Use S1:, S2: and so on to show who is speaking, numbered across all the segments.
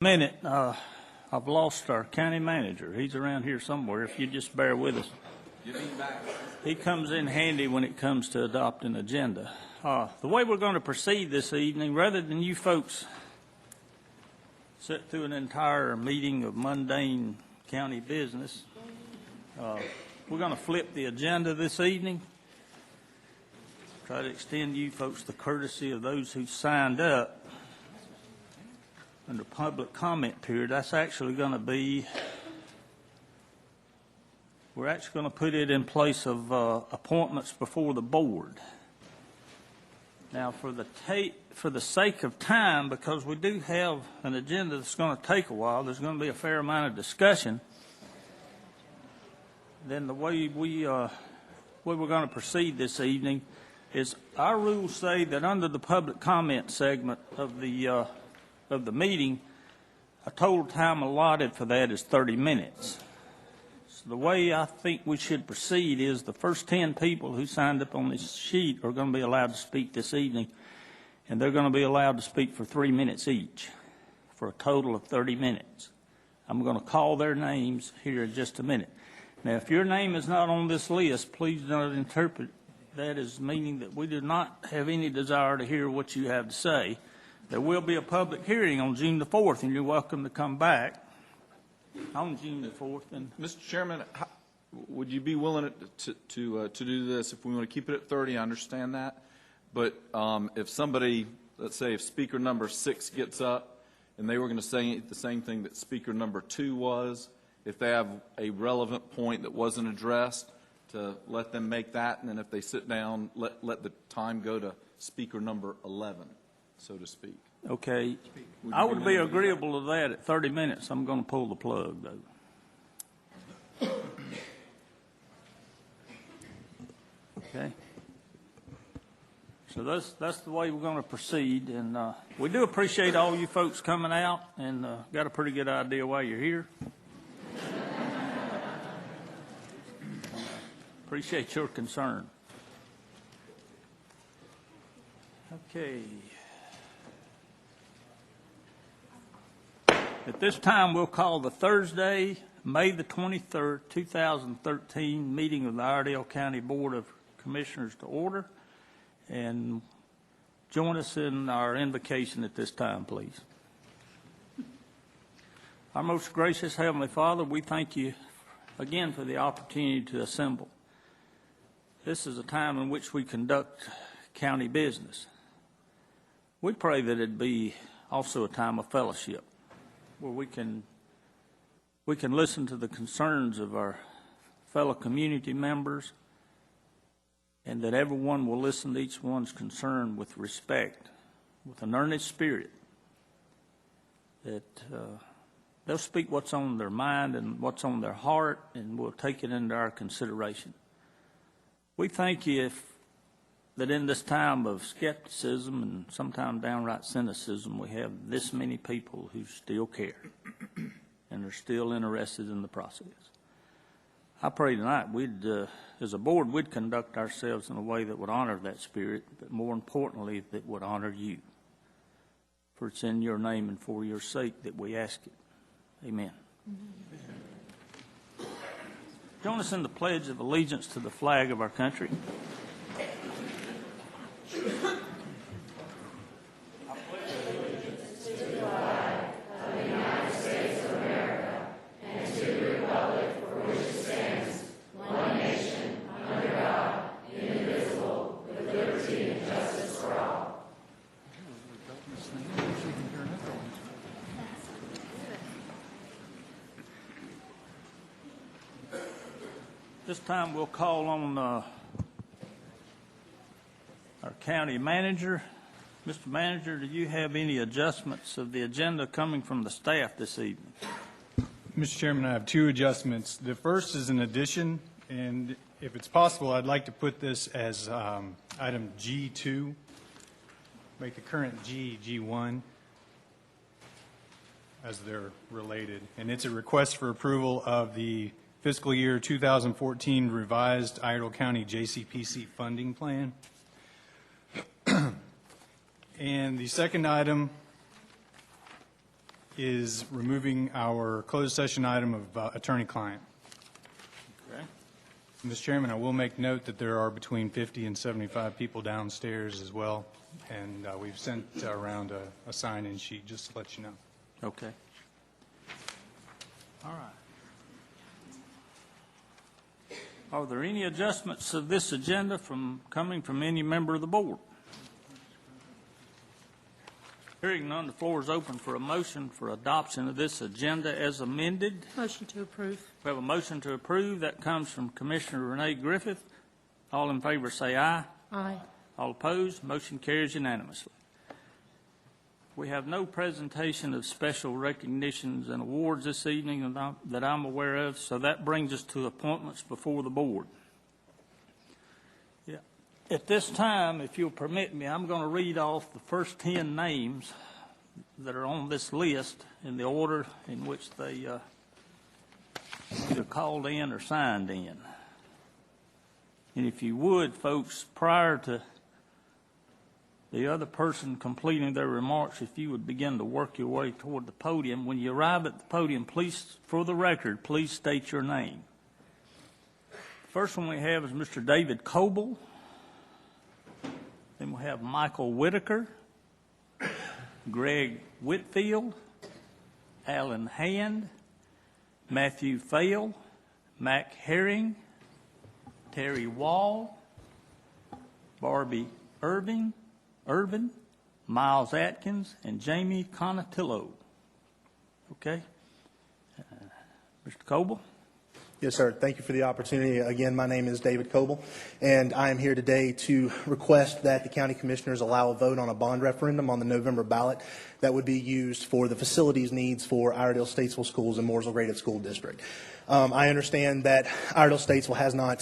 S1: Minute, I've lost our county manager. He's around here somewhere. If you just bear with us. He comes in handy when it comes to adopting agenda. The way we're going to proceed this evening, rather than you folks sit through an entire meeting of mundane county business, we're going to flip the agenda this evening. Try to extend you folks the courtesy of those who signed up under public comment period. That's actually going to be, we're actually going to put it in place of appointments before the board. Now, for the sake of time, because we do have an agenda that's going to take a while, there's going to be a fair amount of discussion. Then the way we're going to proceed this evening is our rules say that under the public comment segment of the meeting, a total time allotted for that is 30 minutes. So the way I think we should proceed is the first 10 people who signed up on this sheet are going to be allowed to speak this evening, and they're going to be allowed to speak for 3 minutes each for a total of 30 minutes. I'm going to call their names here in just a minute. Now, if your name is not on this list, please don't interpret that as meaning that we do not have any desire to hear what you have to say. There will be a public hearing on June the 4th, and you're welcome to come back on June the 4th. And
S2: Mr. Chairman, would you be willing to do this? If we want to keep it at 30, I understand that. But if somebody, let's say if speaker number 6 gets up and they were going to say the same thing that speaker number 2 was, if they have a relevant point that wasn't addressed, to let them make that, and then if they sit down, let the time go to speaker number 11. So to speak.
S1: Okay. I would be agreeable to that at 30 minutes. I'm going to pull the plug, though. Okay. So that's the way we're going to proceed. And we do appreciate all you folks coming out, and got a pretty good idea why you're here. Appreciate your concern. Okay. At this time, we'll call the Thursday, May the 23rd, 2013 meeting of the Iredell County Board of Commissioners to order. And join us in our invocation at this time, please. Our most gracious Heavenly Father, we thank you again for the opportunity to assemble. This is a time in which we conduct county business. We pray that it be also a time of fellowship, where we can listen to the concerns of our fellow community members, and that everyone will listen to each one's concern with respect, with an earnest spirit, that they'll speak what's on their mind and what's on their heart, and we'll take it into our consideration. We thank you that in this time of skepticism and sometimes downright cynicism, we have this many people who still care and are still interested in the process. I pray tonight we'd, as a board, we'd conduct ourselves in a way that would honor that spirit, but more importantly, that would honor you. For it's in your name and for your sake that we ask it. Amen. Join us in the Pledge of Allegiance to the flag of our country. This time we'll call on our county manager. Mr. Manager, do you have any adjustments of the agenda coming from the staff this evening?
S3: Mr. Chairman, I have 2 adjustments. The first is an addition, and if it's possible, I'd like to put this as item G2, make the current G1, as they're related. And it's a request for approval of the fiscal year 2014 revised Iredell County JCPC funding plan. And the second item is removing our closed session item of attorney-client.
S1: Okay.
S3: Mr. Chairman, I will make note that there are between 50 and 75 people downstairs as well, and we've sent around a sign-in sheet just to let you know.
S1: Okay. All right. Are there any adjustments to this agenda coming from any member of the board? Hearing none, the floor is open for a motion for adoption of this agenda as amended.
S4: Motion to approve.
S1: We have a motion to approve. That comes from Commissioner Renee Griffith. All in favor say aye.
S4: Aye.
S1: All opposed, motion carries unanimously. We have no presentation of special recognitions and awards this evening that I'm aware of, so that brings us to appointments before the board. Yeah. At this time, if you'll permit me, I'm going to read off the first 10 names that are on this list in the order in which they either called in or signed in. And if you would, folks, prior to the other person completing their remarks, if you would begin to work your way toward the podium. When you arrive at the podium, please, for the record, please state your name. The first one we have is Mr. David Coble. Then we have Michael Whitaker, Greg Whitfield, Alan Hand, Matthew Fail, Mac Herring, Terry Wall, Barbie Irvin, Miles Atkins, and Jamie Conatillo. Okay. Mr. Coble?
S5: Yes, sir. Thank you for the opportunity. Again, my name is David Coble, and I am here today to request that the county commissioners allow a vote on a bond referendum on the November ballot that would be used for the facilities needs for Iredell Statesville Schools and Mooresville Graded School District. I understand that Iredell Statesville has not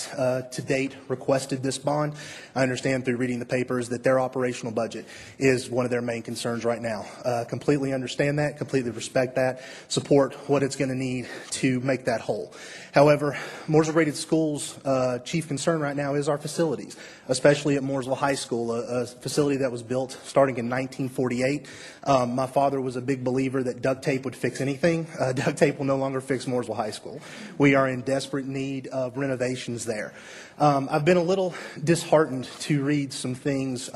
S5: to date requested this bond. I understand through reading the papers that their operational budget is one of their main concerns right now. Completely understand that, completely respect that, support what it's going to need to make that whole. However, Mooresville Graded Schools' chief concern right now is our facilities, especially at Mooresville High School, a facility that was built starting in 1948. My father was a big believer that duct tape would fix anything. Duct tape will no longer fix Mooresville High School. We are in desperate need of renovations there. I've been a little disheartened to read some things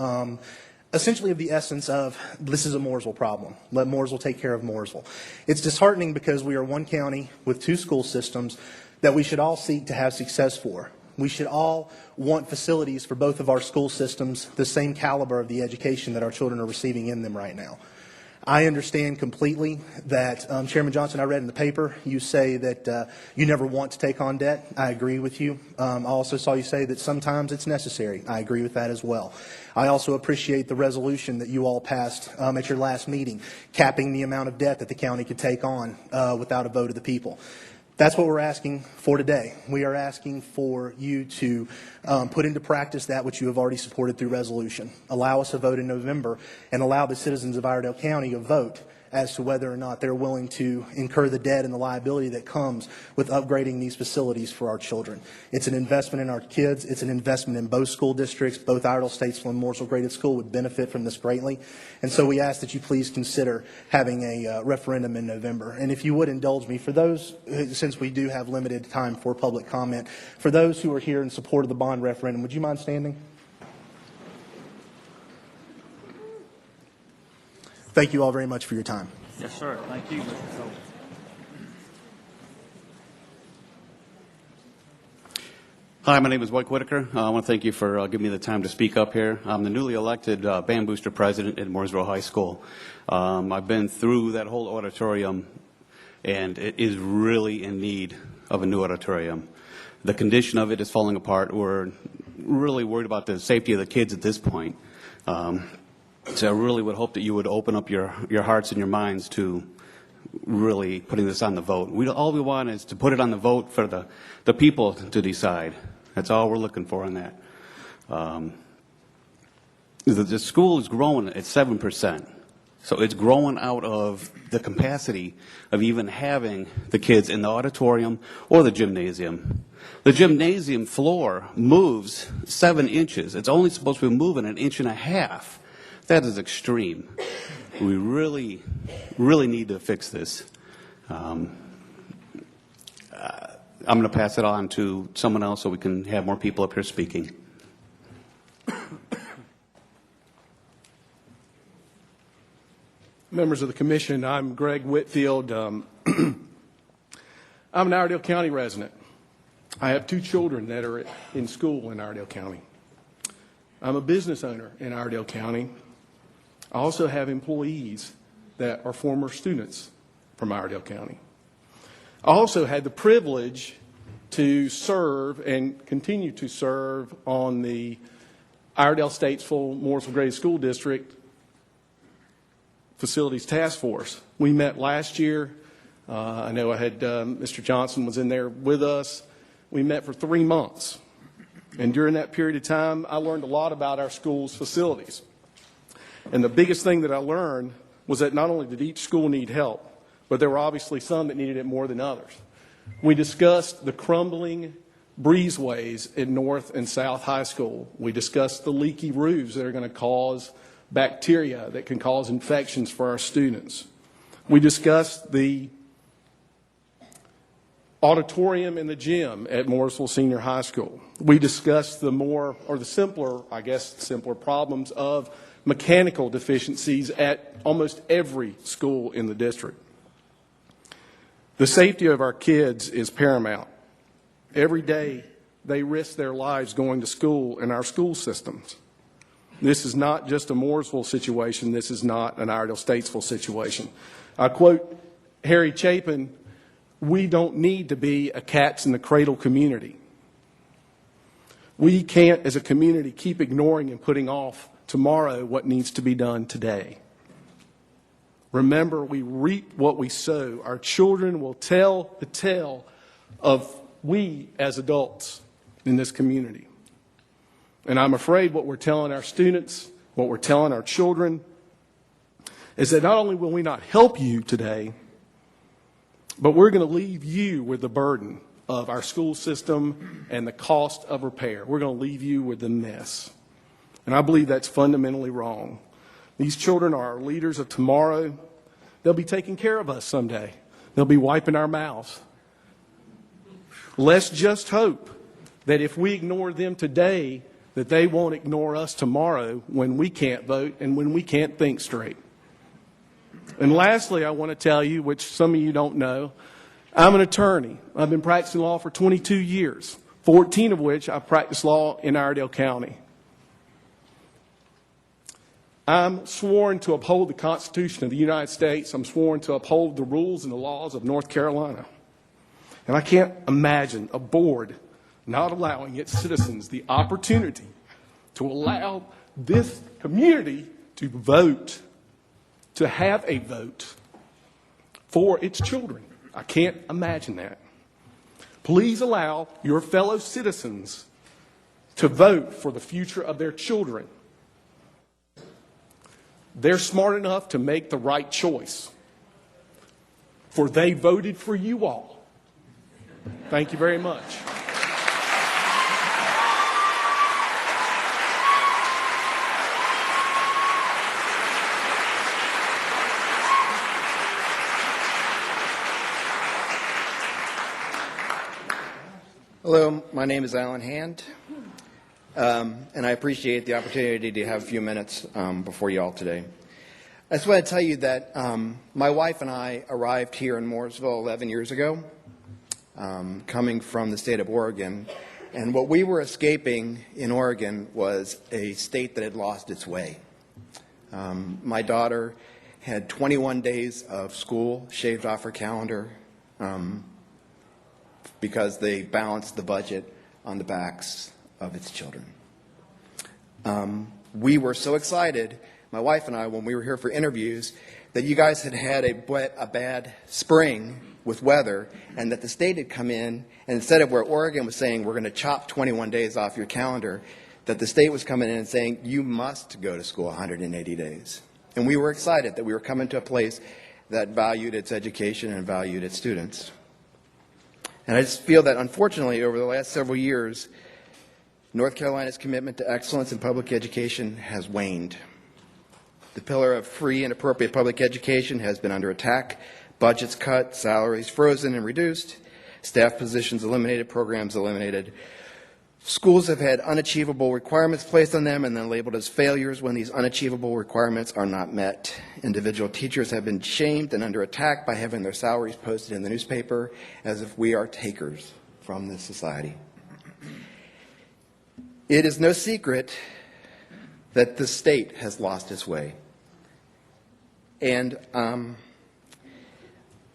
S5: essentially of the essence of this is a Mooresville problem. Let Mooresville take care of Mooresville. It's disheartening because we are one county with two school systems that we should all seek to have success for. We should all want facilities for both of our school systems, the same caliber of the education that our children are receiving in them right now. I understand completely that, Chairman Johnson, I read in the paper, you say that you never want to take on debt. I agree with you. I also saw you say that sometimes it's necessary. I agree with that as well. I also appreciate the resolution that you all passed at your last meeting, capping the amount of debt that the county could take on without a vote of the people. That's what we're asking for today. We are asking for you to put into practice that which you have already supported through resolution. Allow us a vote in November and allow the citizens of Iredell County a vote as to whether or not they're willing to incur the debt and the liability that comes with upgrading these facilities for our children. It's an investment in our kids. It's an investment in both school districts. Both Iredell Statesville and Mooresville Graded School would benefit from this greatly. And so we ask that you please consider having a referendum in November. And if you would indulge me, for those, since we do have limited time for public comment, for those who are here in support of the bond referendum, would you mind standing? Thank you all very much for your time.
S1: Yes, sir. Thank you, Mr. Coble.
S6: Hi, my name is Mike Whitaker. I want to thank you for giving me the time to speak up here. I'm the newly elected band booster president at Mooresville High School. I've been through that whole auditorium, and it is really in need of a new auditorium. The condition of it is falling apart. We're really worried about the safety of the kids at this point. So I really would hope that you would open up your hearts and your minds to really putting this on the vote. All we want is to put it on the vote for the people to decide. That's all we're looking for on that. The school is growing at 7%. So it's growing out of the capacity of even having the kids in the auditorium or the gymnasium. The gymnasium floor moves 7 inches. It's only supposed to be moving 1.5 inches. That is extreme. We really, really need to fix this. I'm going to pass it on to someone else so we can have more people up here speaking.
S4: Members of the commission, I'm Greg Whitfield. I'm an Iredell County resident. I have 2 children that are in school in Iredell County. I'm a business owner in Iredell County. I also have employees that are former students from Iredell County. I also had the privilege to serve and continue to serve on the Iredell Statesville Mooresville Grade School District Facilities Task Force. We met last year. I know I had Mr. Johnson was in there with us. We met for 3 months. And during that period of time, I learned a lot about our school's facilities. And the biggest thing that I learned was that not only did each school need help, but there were obviously some that needed it more than others. We discussed the crumbling breezeways in North and South High School. We discussed the leaky roofs that are going to cause bacteria that can cause infections for our students. We discussed the auditorium and the gym at Mooresville Senior High School. We discussed the simpler problems of mechanical deficiencies at almost every school in the district. The safety of our kids is paramount. Every day they risk their lives going to school in our school systems. This is not just a Mooresville situation. This is not an Iredell Statesville situation. I quote Harry Chapin, "We don't need to be a cats in the cradle community. We can't, as a community, keep ignoring and putting off tomorrow what needs to be done today. Remember, we reap what we sow. Our children will tell the tale of we as adults in this community." And I'm afraid what we're telling our students, what we're telling our children, is that not only will we not help you today, but we're going to leave you with the burden of our school system and the cost of repair. We're going to leave you with the mess. And I believe that's fundamentally wrong. These children are our leaders of tomorrow. They'll be taking care of us someday. They'll be wiping our mouths. Let's just hope that if we ignore them today, that they won't ignore us tomorrow when we can't vote and when we can't think straight. And lastly, I want to tell you, which some of you don't know, I'm an attorney. I've been practicing law for 22 years, 14 of which I practiced law in Iredell County. I'm sworn to uphold the Constitution of the United States. I'm sworn to uphold the rules and the laws of North Carolina. And I can't imagine a board not allowing its citizens the opportunity to allow this community to vote, to have a vote for its children. I can't imagine that. Please allow your fellow citizens to vote for the future of their children. They're smart enough to make the right choice, for they voted for you all. Thank you very much.
S7: Hello, my name is Alan Hand, and I appreciate the opportunity to have a few minutes before you all today. I just want to tell you that my wife and I arrived here in Mooresville 11 years ago, coming from the state of Oregon, and what we were escaping in Oregon was a state that had lost its way. My daughter had 21 days of school shaved off her calendar, because they balanced the budget on the backs of its children. We were so excited, my wife and I, when we were here for interviews, that you guys had had a bad spring with weather, and that the state had come in, and instead of where Oregon was saying, we're going to chop 21 days off your calendar, that the state was coming in and saying, you must go to school 180 days. And we were excited that we were coming to a place that valued its education and valued its students. And I just feel that, unfortunately, over the last several years, North Carolina's commitment to excellence in public education has waned. The pillar of free and appropriate public education has been under attack. Budgets cut, salaries frozen and reduced, staff positions eliminated, programs eliminated. Schools have had unachievable requirements placed on them and then labeled as failures when these unachievable requirements are not met. Individual teachers have been shamed and under attack by having their salaries posted in the newspaper as if we are takers from this society. It is no secret that the state has lost its way. And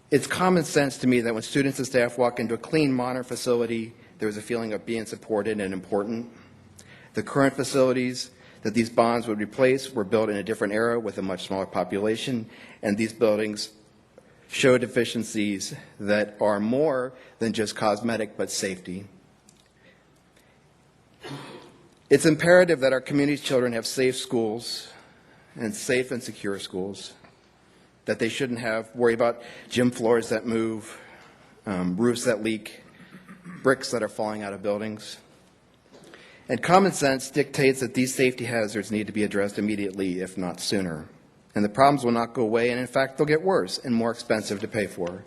S7: it's common sense to me that when students and staff walk into a clean, modern facility, there is a feeling of being supported and important. The current facilities that these bonds would replace were built in a different era with a much smaller population, and these buildings show deficiencies that are more than just cosmetic but safety. It's imperative that our community's children have safe schools and safe and secure schools, that they shouldn't have worry about gym floors that move, roofs that leak, bricks that are falling out of buildings. And common sense dictates that these safety hazards need to be addressed immediately, if not sooner. And the problems will not go away, and in fact, they'll get worse and more expensive to pay for.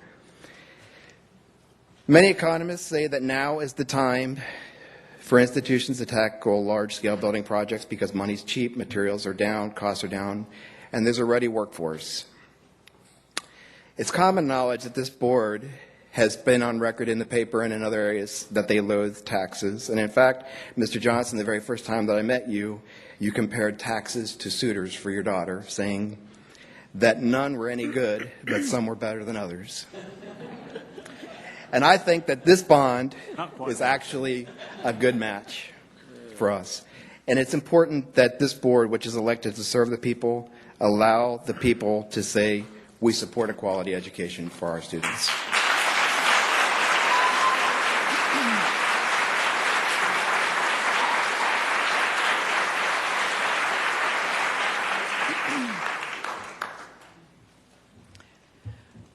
S7: Many economists say that now is the time for institutions to tackle large-scale building projects because money's cheap, materials are down, costs are down, and there's a ready workforce. It's common knowledge that this board has been on record in the paper and in other areas that they loathe taxes. And in fact, Mr. Johnson, the very first time that I met you, you compared taxes to suitors for your daughter, saying that none were any good, but some were better than others. And I think that this bond is actually a good match for us. And it's important that this board, which is elected to serve the people, allow the people to say, we support a quality education for our students.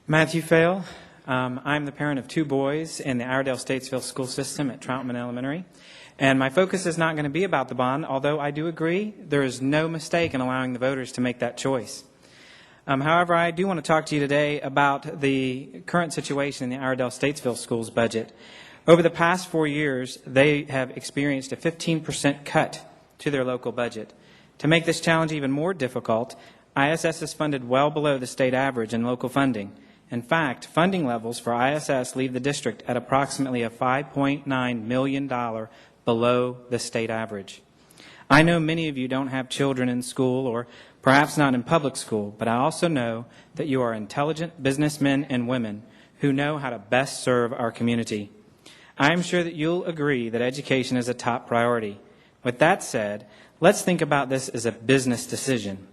S8: Matthew Fail. I'm the parent of two boys in the Iredell Statesville school system at Troutman Elementary. And my focus is not going to be about the bond, although I do agree there is no mistake in allowing the voters to make that choice. However, I do want to talk to you today about the current situation in the Iredell Statesville schools budget. Over the past 4 years, they have experienced a 15% cut to their local budget. To make this challenge even more difficult, ISS is funded well below the state average in local funding. In fact, funding levels for ISS leave the district at approximately a $5.9 million below the state average. I know many of you don't have children in school or perhaps not in public school, but I also know that you are intelligent businessmen and women who know how to best serve our community. I am sure that you'll agree that education is a top priority. With that said, let's think about this as a business decision.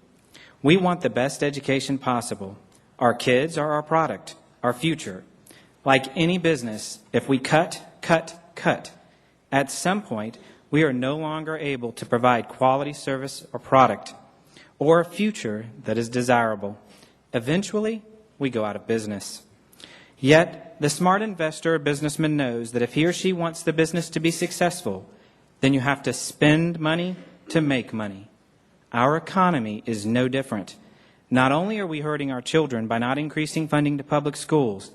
S8: We want the best education possible. Our kids are our product, our future. Like any business, if we cut, at some point, we are no longer able to provide quality service or product or a future that is desirable. Eventually, we go out of business. Yet, the smart investor or businessman knows that if he or she wants the business to be successful, then you have to spend money to make money. Our economy is no different. Not only are we hurting our children by not increasing funding to public schools,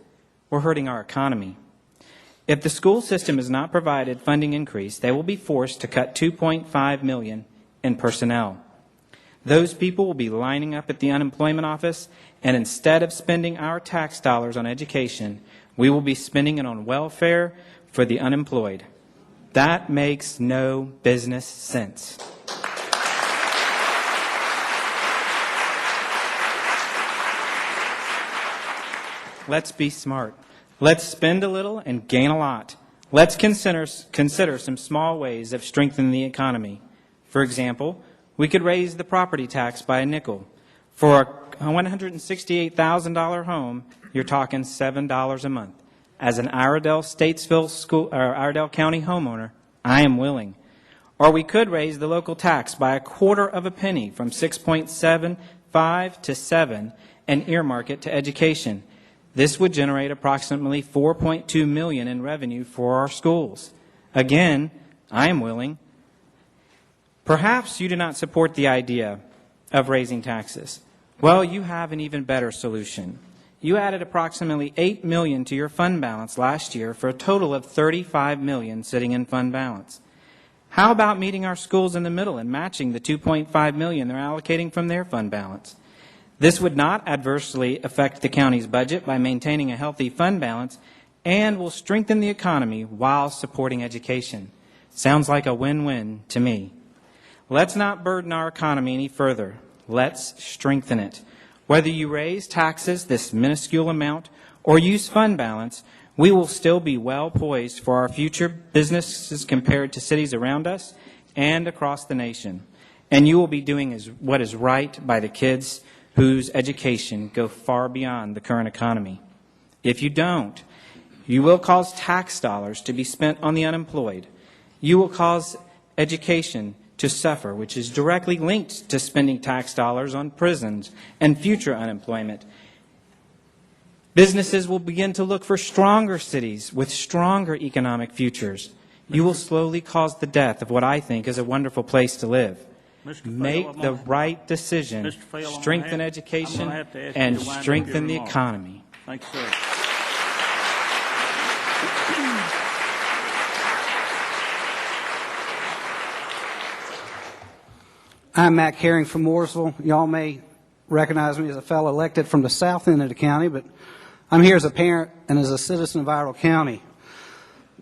S8: we're hurting our economy. If the school system is not provided funding increase, they will be forced to cut $2.5 million in personnel. Those people will be lining up at the unemployment office, and instead of spending our tax dollars on education, we will be spending it on welfare for the unemployed. That makes no business sense. Let's be smart. Let's spend a little and gain a lot. Let's consider some small ways of strengthening the economy. For example, we could raise the property tax by a nickel. For a $168,000 home, you're talking $7 a month. As an Iredell Statesville school or Iredell County homeowner, I am willing. Or we could raise the local tax by a quarter of a penny from 6.75 to 7 and earmark it to education. This would generate approximately $4.2 million in revenue for our schools. Again, I am willing. Perhaps you do not support the idea, of raising taxes? Well, you have an even better solution. You added approximately $8 million to your fund balance last year for a total of $35 million sitting in fund balance. How about meeting our schools in the middle and matching the $2.5 million they're allocating from their fund balance? This would not adversely affect the county's budget by maintaining a healthy fund balance and will strengthen the economy while supporting education. Sounds like a win-win to me. Let's not burden our economy any further. Let's strengthen it. Whether you raise taxes this minuscule amount or use fund balance, we will still be well poised for our future businesses compared to cities around us and across the nation. And you will be doing what is right by the kids whose education go far beyond the current economy. If you don't, you will cause tax dollars to be spent on the unemployed. You will cause education to suffer, which is directly linked to spending tax dollars on prisons and future unemployment. Businesses will begin to look for stronger cities with stronger economic futures. You will slowly cause the death of what I think is a wonderful place to live. Make the right decision, strengthen education, and strengthen the economy.
S1: Thank you, sir.
S9: I'm Matt Herring from Mooresville. Y'all may recognize me as a fellow elected from the south end of the county, but I'm here as a parent and as a citizen of Iredell County.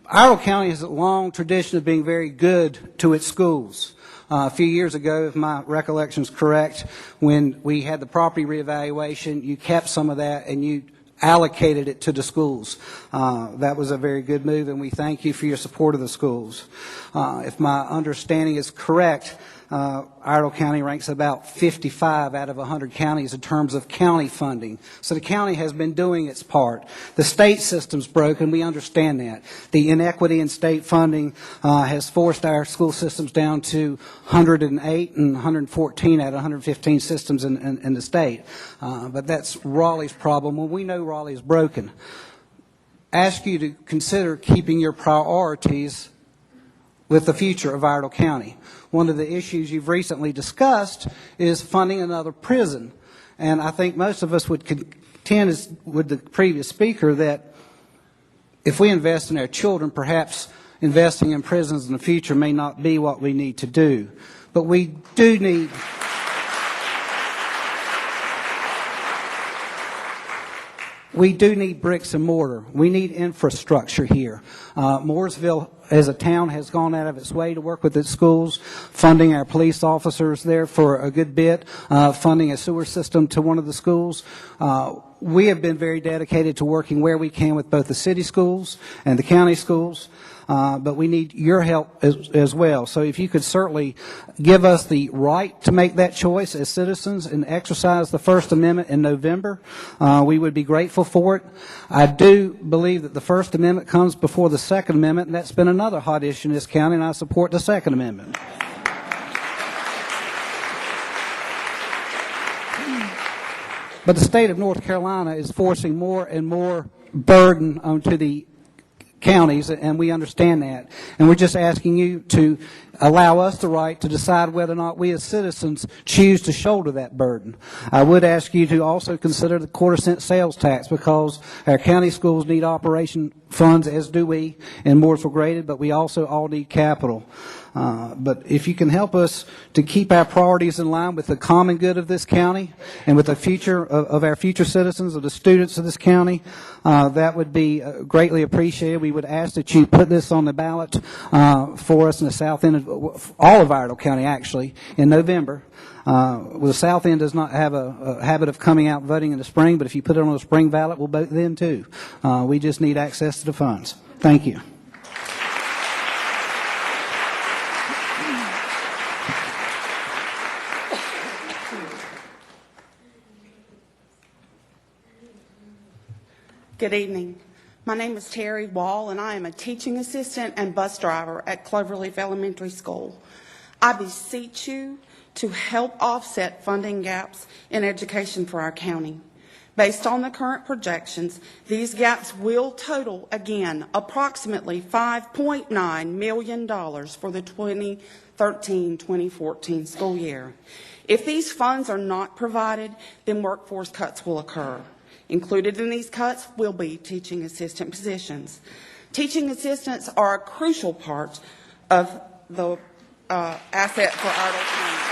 S9: Iredell County has a long tradition of being very good to its schools. A few years ago, if my recollection is correct, when we had the property reevaluation, you kept some of that and you allocated it to the schools. That was a very good move, and we thank you for your support of the schools. If my understanding is correct, Iredell County ranks about 55 out of 100 counties in terms of county funding. So the county has been doing its part. The state system's broken. We understand that. The inequity in state funding has forced our school systems down to 108 and 114 out of 115 systems in the state. But that's Raleigh's problem. Well, we know Raleigh is broken. Ask you to consider keeping your priorities with the future of Iredell County. One of the issues you've recently discussed is funding another prison. And I think most of us would contend with the previous speaker that if we invest in our children, perhaps investing in prisons in the future may not be what we need to do. But we do need... We do need bricks and mortar. We need infrastructure here. Mooresville, as a town, has gone out of its way to work with its schools, funding our police officers there for a good bit, funding a sewer system to one of the schools. We have been very dedicated to working where we can with both the city schools and the county schools. But we need your help as well. So if you could certainly give us the right to make that choice as citizens and exercise the First Amendment in November, we would be grateful for it. I do believe that the First Amendment comes before the Second Amendment, and that's been another hot issue in this county, and I support the Second Amendment. But the state of North Carolina is forcing more and more burden onto the counties, and we understand that. And we're just asking you to allow us the right to decide whether or not we as citizens choose to shoulder that burden. I would ask you to also consider the quarter-cent sales tax, because our county schools need operation funds, as do we in Mooresville Graded, but we also all need capital. But if you can help us to keep our priorities in line with the common good of this county and with the future of our future citizens, of the students of this county, that would be greatly appreciated. We would ask that you put this on the ballot for us in the south end of all of Iredell County, actually, in November. The south end does not have a habit of coming out voting in the spring, but if you put it on the spring ballot, we'll vote then too. We just need access to the funds. Thank you.
S10: Good evening. My name is Terry Wall, and I am a teaching assistant and bus driver at Cloverleaf Elementary School. I beseech you to help offset funding gaps in education for our county. Based on the current projections, these gaps will total, again, approximately $5.9 million for the 2013-2014 school year. If these funds are not provided, then workforce cuts will occur. Included in these cuts will be teaching assistant positions. Teaching assistants are a crucial part of the asset for Iredell County.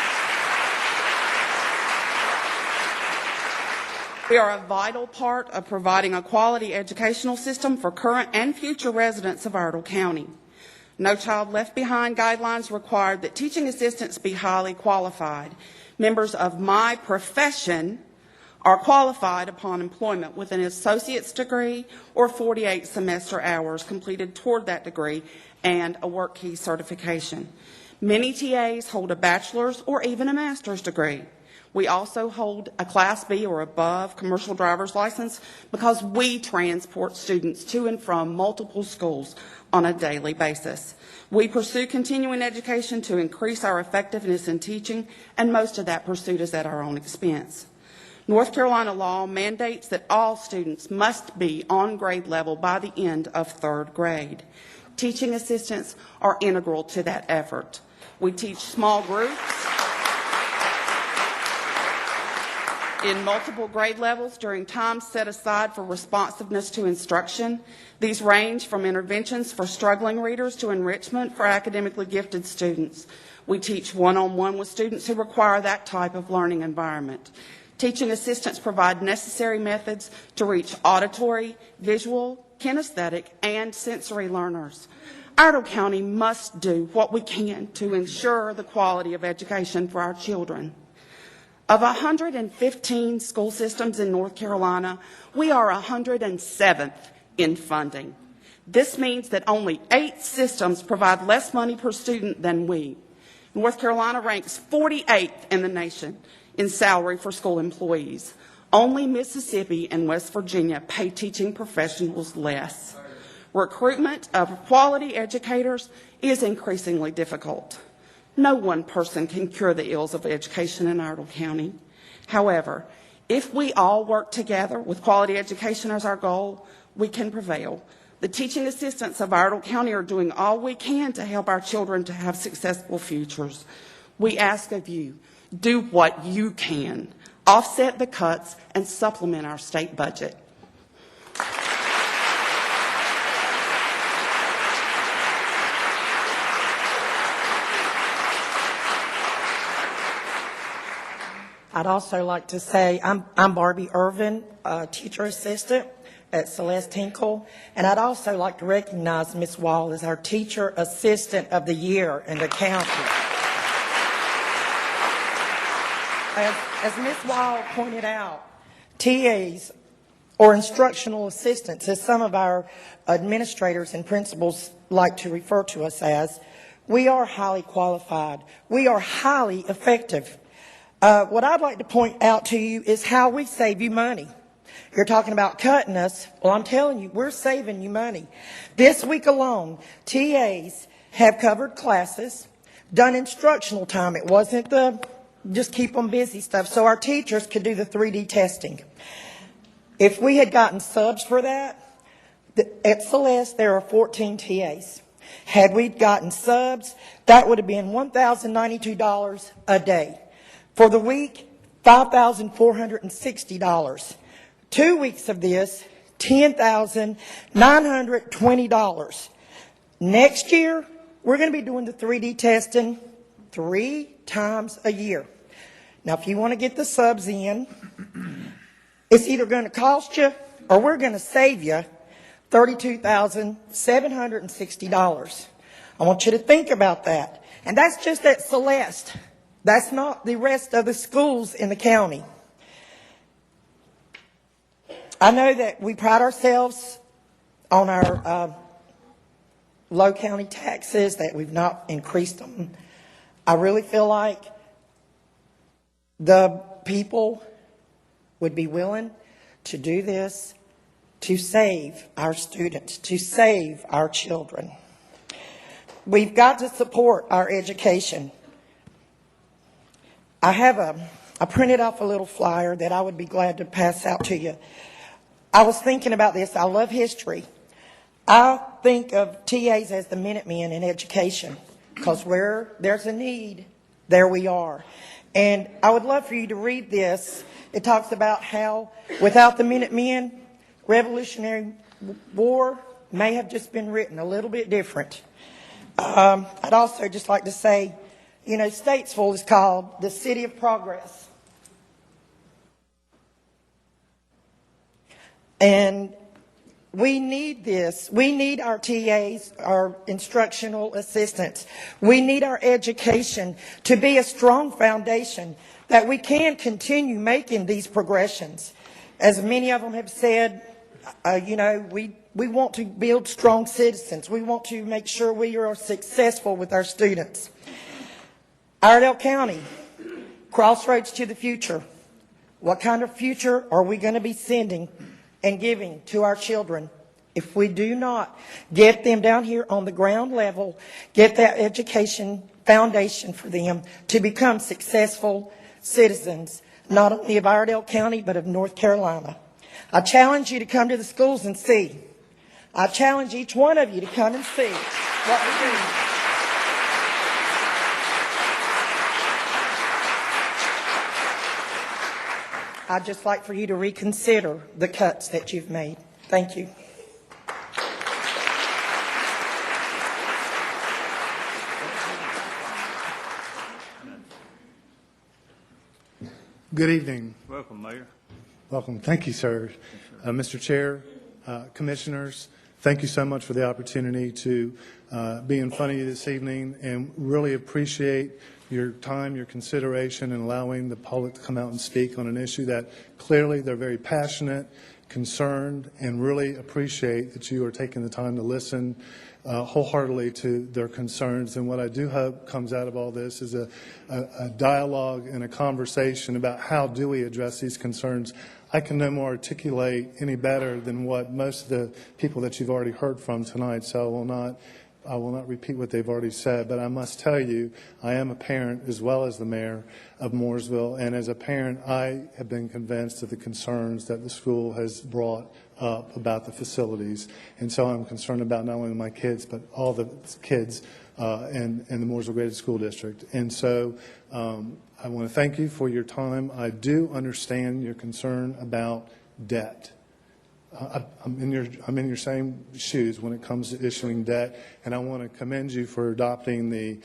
S10: We are a vital part of providing a quality educational system for current and future residents of Iredell County. No Child Left Behind guidelines require that teaching assistants be highly qualified. Members of my profession are qualified upon employment with an associate's degree or 48 semester hours completed toward that degree and a work key certification. Many TAs hold a bachelor's or even a master's degree. We also hold a Class B or above commercial driver's license because we transport students to and from multiple schools on a daily basis. We pursue continuing education to increase our effectiveness in teaching, and most of that pursuit is at our own expense. North Carolina law mandates that all students must be on grade level by the end of third grade. Teaching assistants are integral to that effort. We teach small groups in multiple grade levels during times set aside for responsiveness to instruction. These range from interventions for struggling readers to enrichment for academically gifted students. We teach one-on-one with students who require that type of learning environment. Teaching assistants provide necessary methods to reach auditory, visual, kinesthetic, and sensory learners. Iredell County must do what we can to ensure the quality of education for our children. Of 115 school systems in North Carolina, we are 107th in funding. This means that only 8 systems provide less money per student than we. North Carolina ranks 48th in the nation in salary for school employees. Only Mississippi and West Virginia pay teaching professionals less. Recruitment of quality educators is increasingly difficult. No one person can cure the ills of education in Iredell County. However, if we all work together with quality education as our goal, we can prevail. The teaching assistants of Iredell County are doing all we can to help our children to have successful futures. We ask of you, do what you can. Offset the cuts and supplement our state budget.
S11: I'd also like to say I'm Barbie Irvin, teacher assistant at Celeste Tinkle, and I'd also like to recognize Ms. Wall as our Teacher Assistant of the Year in the county. As Ms. Wall pointed out, TAs, or instructional assistants, as some of our administrators and principals like to refer to us as, we are highly qualified. We are highly effective. What I'd like to point out to you is how we save you money. You're talking about cutting us. Well, I'm telling you, we're saving you money. This week alone, TAs have covered classes, done instructional time. It wasn't the just keep them busy stuff, so our teachers could do the 3D testing. If we had gotten subs for that, at Celeste there are 14 TAs. Had we gotten subs, that would have been $1,092 a day. For the week, $5,460. 2 weeks of this, $10,920. Next year, we're going to be doing the 3D testing 3 times a year. Now, if you want to get the subs in, it's either going to cost you or we're going to save you $32,760. I want you to think about that. And that's just at Celeste. That's not the rest of the schools in the county. I know that we pride ourselves on our low county taxes, that we've not increased them. I really feel like the people would be willing to do this to save our students, to save our children. We've got to support our education. I printed off a little flyer that I would be glad to pass out to you. I was thinking about this. I love history. I think of TAs as the Minutemen in education, because where there's a need, there we are. And I would love for you to read this. It talks about how without the Minutemen, Revolutionary War may have just been written a little bit different. I'd also just like to say, you know, Statesville is called the City of Progress. And we need this. We need our TAs, our instructional assistants. We need our education to be a strong foundation that we can continue making these progressions. As many of them have said, you know, we want to build strong citizens. We want to make sure we are successful with our students. Iredell County, crossroads to the future. What kind of future are we going to be sending and giving to our children if we do not get them down here on the ground level, get that education foundation for them to become successful citizens, not only of Iredell County, but of North Carolina? I challenge you to come to the schools and see. I challenge each one of you to come and see what we do. I'd just like for you to reconsider the cuts that you've made. Thank you.
S12: Good evening.
S1: Welcome, Mayor.
S12: Welcome. Thank you, sir. Mr. Chair, Commissioners, thank you so much for the opportunity to be in front of you this evening, and really appreciate your time, your consideration, and allowing the public to come out and speak on an issue that clearly they're very passionate, concerned, and really appreciate that you are taking the time to listen wholeheartedly to their concerns. And what I do hope comes out of all this is a dialogue and a conversation about how do we address these concerns. I can no more articulate any better than what most of the people that you've already heard from tonight, so I will not repeat what they've already said, but I must tell you, I am a parent as well as the mayor of Mooresville, and as a parent, I have been convinced of the concerns that the school has brought up about the facilities. And so I'm concerned about not only my kids, but all the kids in the Mooresville Graded School District. And so I want to thank you for your time. I do understand your concern about debt. I'm in your same shoes when it comes to issuing debt, and I want to commend you for adopting the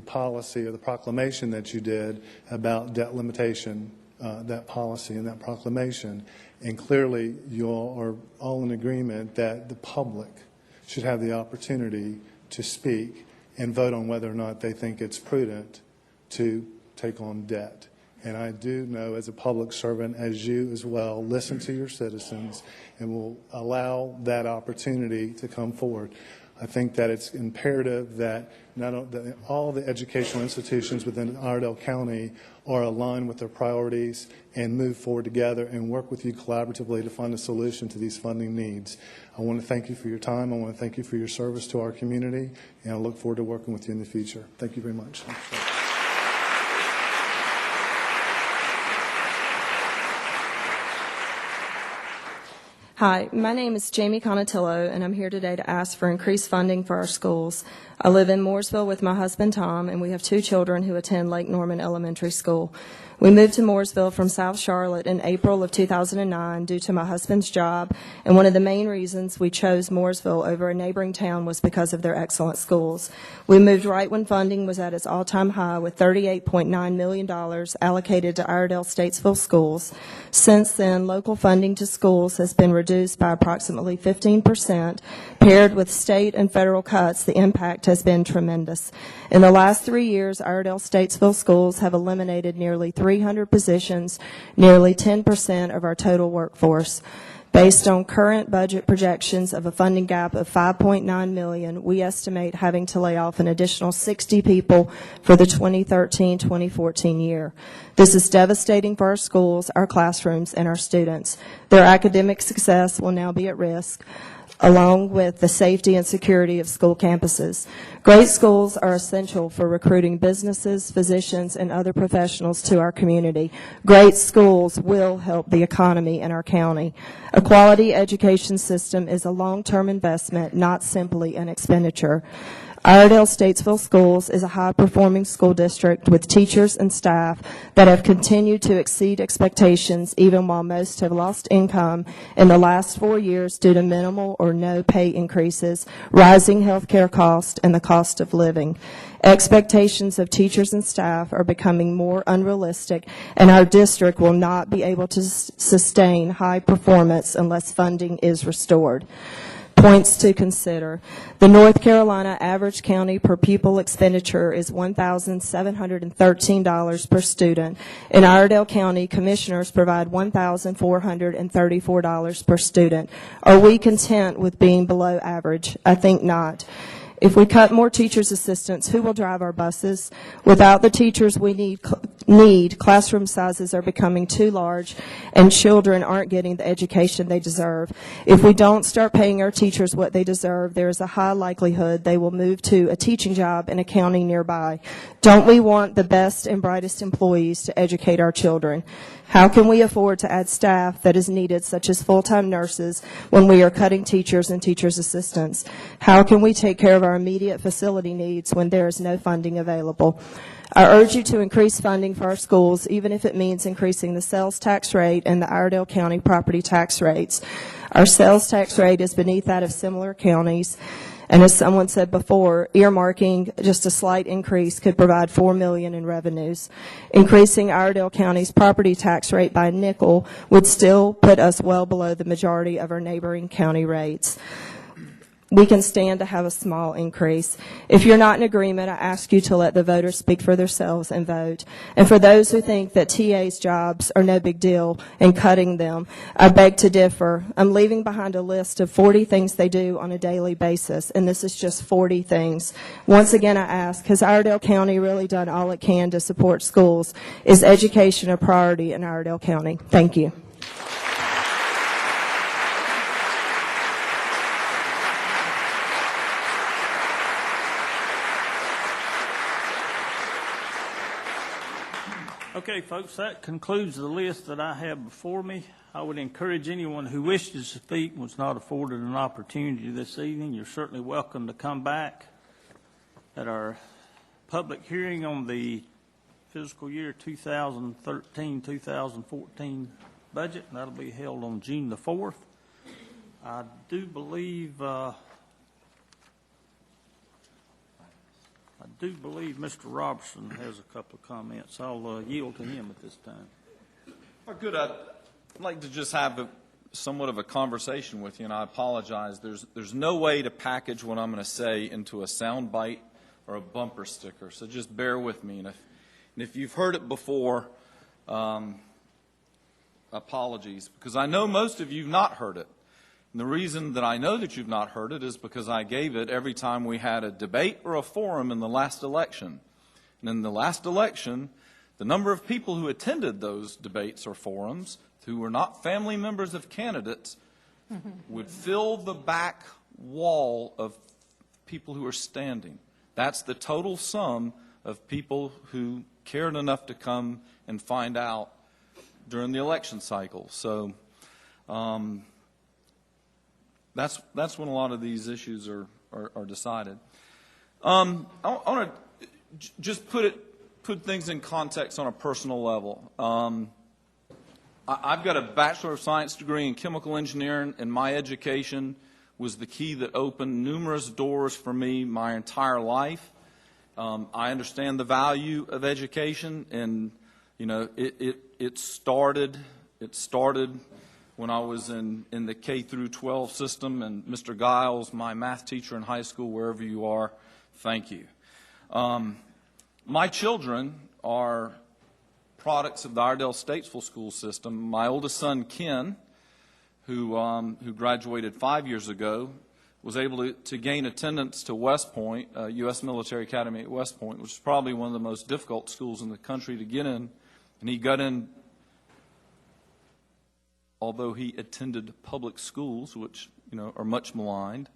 S12: policy or the proclamation that you did about debt limitation, that policy and that proclamation. And clearly, you all are all in agreement that the public should have the opportunity to speak and vote on whether or not they think it's prudent to take on debt. And I do know, as a public servant, as you as well, listen to your citizens and will allow that opportunity to come forward. I think that it's imperative that that all the educational institutions within Iredell County are aligned with their priorities and move forward together and work with you collaboratively to find a solution to these funding needs. I want to thank you for your time. I want to thank you for your service to our community, and I look forward to working with you in the future. Thank you very much.
S13: Hi, my name is Jamie Conatillo, and I'm here today to ask for increased funding for our schools. I live in Mooresville with my husband, Tom, and we have 2 children who attend Lake Norman Elementary School. We moved to Mooresville from South Charlotte in April of 2009 due to my husband's job, and one of the main reasons we chose Mooresville over a neighboring town was because of their excellent schools. We moved right when funding was at its all-time high with $38.9 million allocated to Iredell Statesville schools. Since then, local funding to schools has been reduced by approximately 15%. Paired with state and federal cuts, the impact has been tremendous. In the last 3 years, Iredell Statesville schools have eliminated nearly 300 positions, nearly 10% of our total workforce. Based on current budget projections of a funding gap of $5.9 million, we estimate having to lay off an additional 60 people for the 2013-2014 year. This is devastating for our schools, our classrooms, and our students. Their academic success will now be at risk, along with the safety and security of school campuses. Great schools are essential for recruiting businesses, physicians, and other professionals to our community. Great schools will help the economy in our county. A quality education system is a long-term investment, not simply an expenditure. Iredell Statesville Schools is a high-performing school district with teachers and staff that have continued to exceed expectations even while most have lost income in the last 4 years due to minimal or no pay increases, rising health care costs, and the cost of living. Expectations of teachers and staff are becoming more unrealistic, and our district will not be able to sustain high performance unless funding is restored. Points to consider. The North Carolina average county per pupil expenditure is $1,713 per student. In Iredell County, commissioners provide $1,434 per student. Are we content with being below average? I think not. If we cut more teachers' assistants, who will drive our buses? Without the teachers we need, classroom sizes are becoming too large, and children aren't getting the education they deserve. If we don't start paying our teachers what they deserve, there is a high likelihood they will move to a teaching job in a county nearby. Don't we want the best and brightest employees to educate our children? How can we afford to add staff that is needed, such as full-time nurses, when we are cutting teachers and teachers' assistants? How can we take care of our immediate facility needs when there is no funding available? I urge you to increase funding for our schools, even if it means increasing the sales tax rate and the Iredell County property tax rates. Our sales tax rate is beneath that of similar counties. And as someone said before, earmarking just a slight increase could provide $4 million in revenues. Increasing Iredell County's property tax rate by a nickel would still put us well below the majority of our neighboring county rates. We can stand to have a small increase. If you're not in agreement, I ask you to let the voters speak for themselves and vote. And for those who think that TA's jobs are no big deal and cutting them, I beg to differ. I'm leaving behind a list of 40 things they do on a daily basis, and this is just 40 things. Once again, I ask, has Iredell County really done all it can to support schools? Is education a priority in Iredell County? Thank you.
S1: Okay, folks, that concludes the list that I have before me. I would encourage anyone who wishes to speak and was not afforded an opportunity this evening, you're certainly welcome to come back at our public hearing on the fiscal year 2013-2014 budget, and that'll be held on June the 4th. I do believe Mr. Robertson has a couple of comments. I'll yield to him at this time.
S2: Oh, good. I'd like to just have somewhat of a conversation with you, and I apologize. There's no way to package what I'm going to say into a sound bite or a bumper sticker, so just bear with me. And if you've heard it before, apologies, because I know most of you have not heard it. And the reason that I know that you've not heard it is because I gave it every time we had a debate or a forum in the last election. And in the last election, the number of people who attended those debates or forums who were not family members of candidates would fill the back wall of people who are standing. That's the total sum of people who cared enough to come and find out during the election cycle. So that's when a lot of these issues are decided. I want to just put things in context on a personal level. I've got a Bachelor of Science degree in chemical engineering, and my education was the key that opened numerous doors for me my entire life. I understand the value of education, and it started when I was in the K through 12 system, and Mr. Giles, my math teacher in high school, wherever you are, thank you. My children are products of the Iredell Statesville school system. My oldest son, Ken, who graduated 5 years ago, was able to gain attendance to West Point, U.S. Military Academy at West Point, which is probably one of the most difficult schools in the country to get in. And he got in, although he attended public schools, which are much maligned.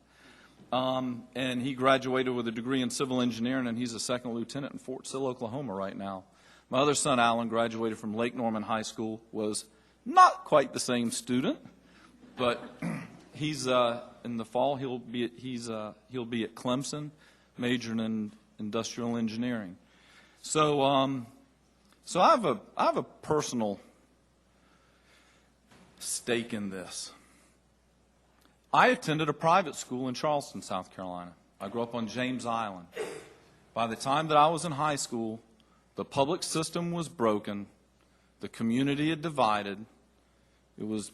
S2: And he graduated with a degree in civil engineering, and he's a second lieutenant in Fort Sill, Oklahoma right now. My other son, Alan, graduated from Lake Norman High School, was not quite the same student, but he's in the fall he'll be at Clemson. majored in industrial engineering. So I have a personal stake in this. I attended a private school in Charleston, South Carolina. I grew up on James Island. By the time that I was in high school, the public system was broken. The community had divided. It was,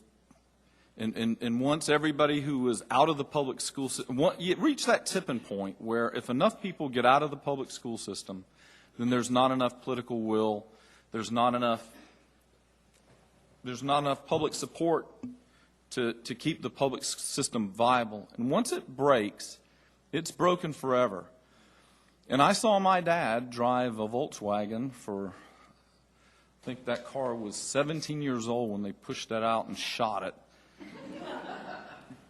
S2: and once everybody who was out of the public school system, you reach that tipping point where if enough people get out of the public school system, then there's not enough political will, there's not enough public support to keep the public system viable. And once it breaks, it's broken forever. And I saw my dad drive a Volkswagen for, I think that car was 17 years old when they pushed that out and shot it,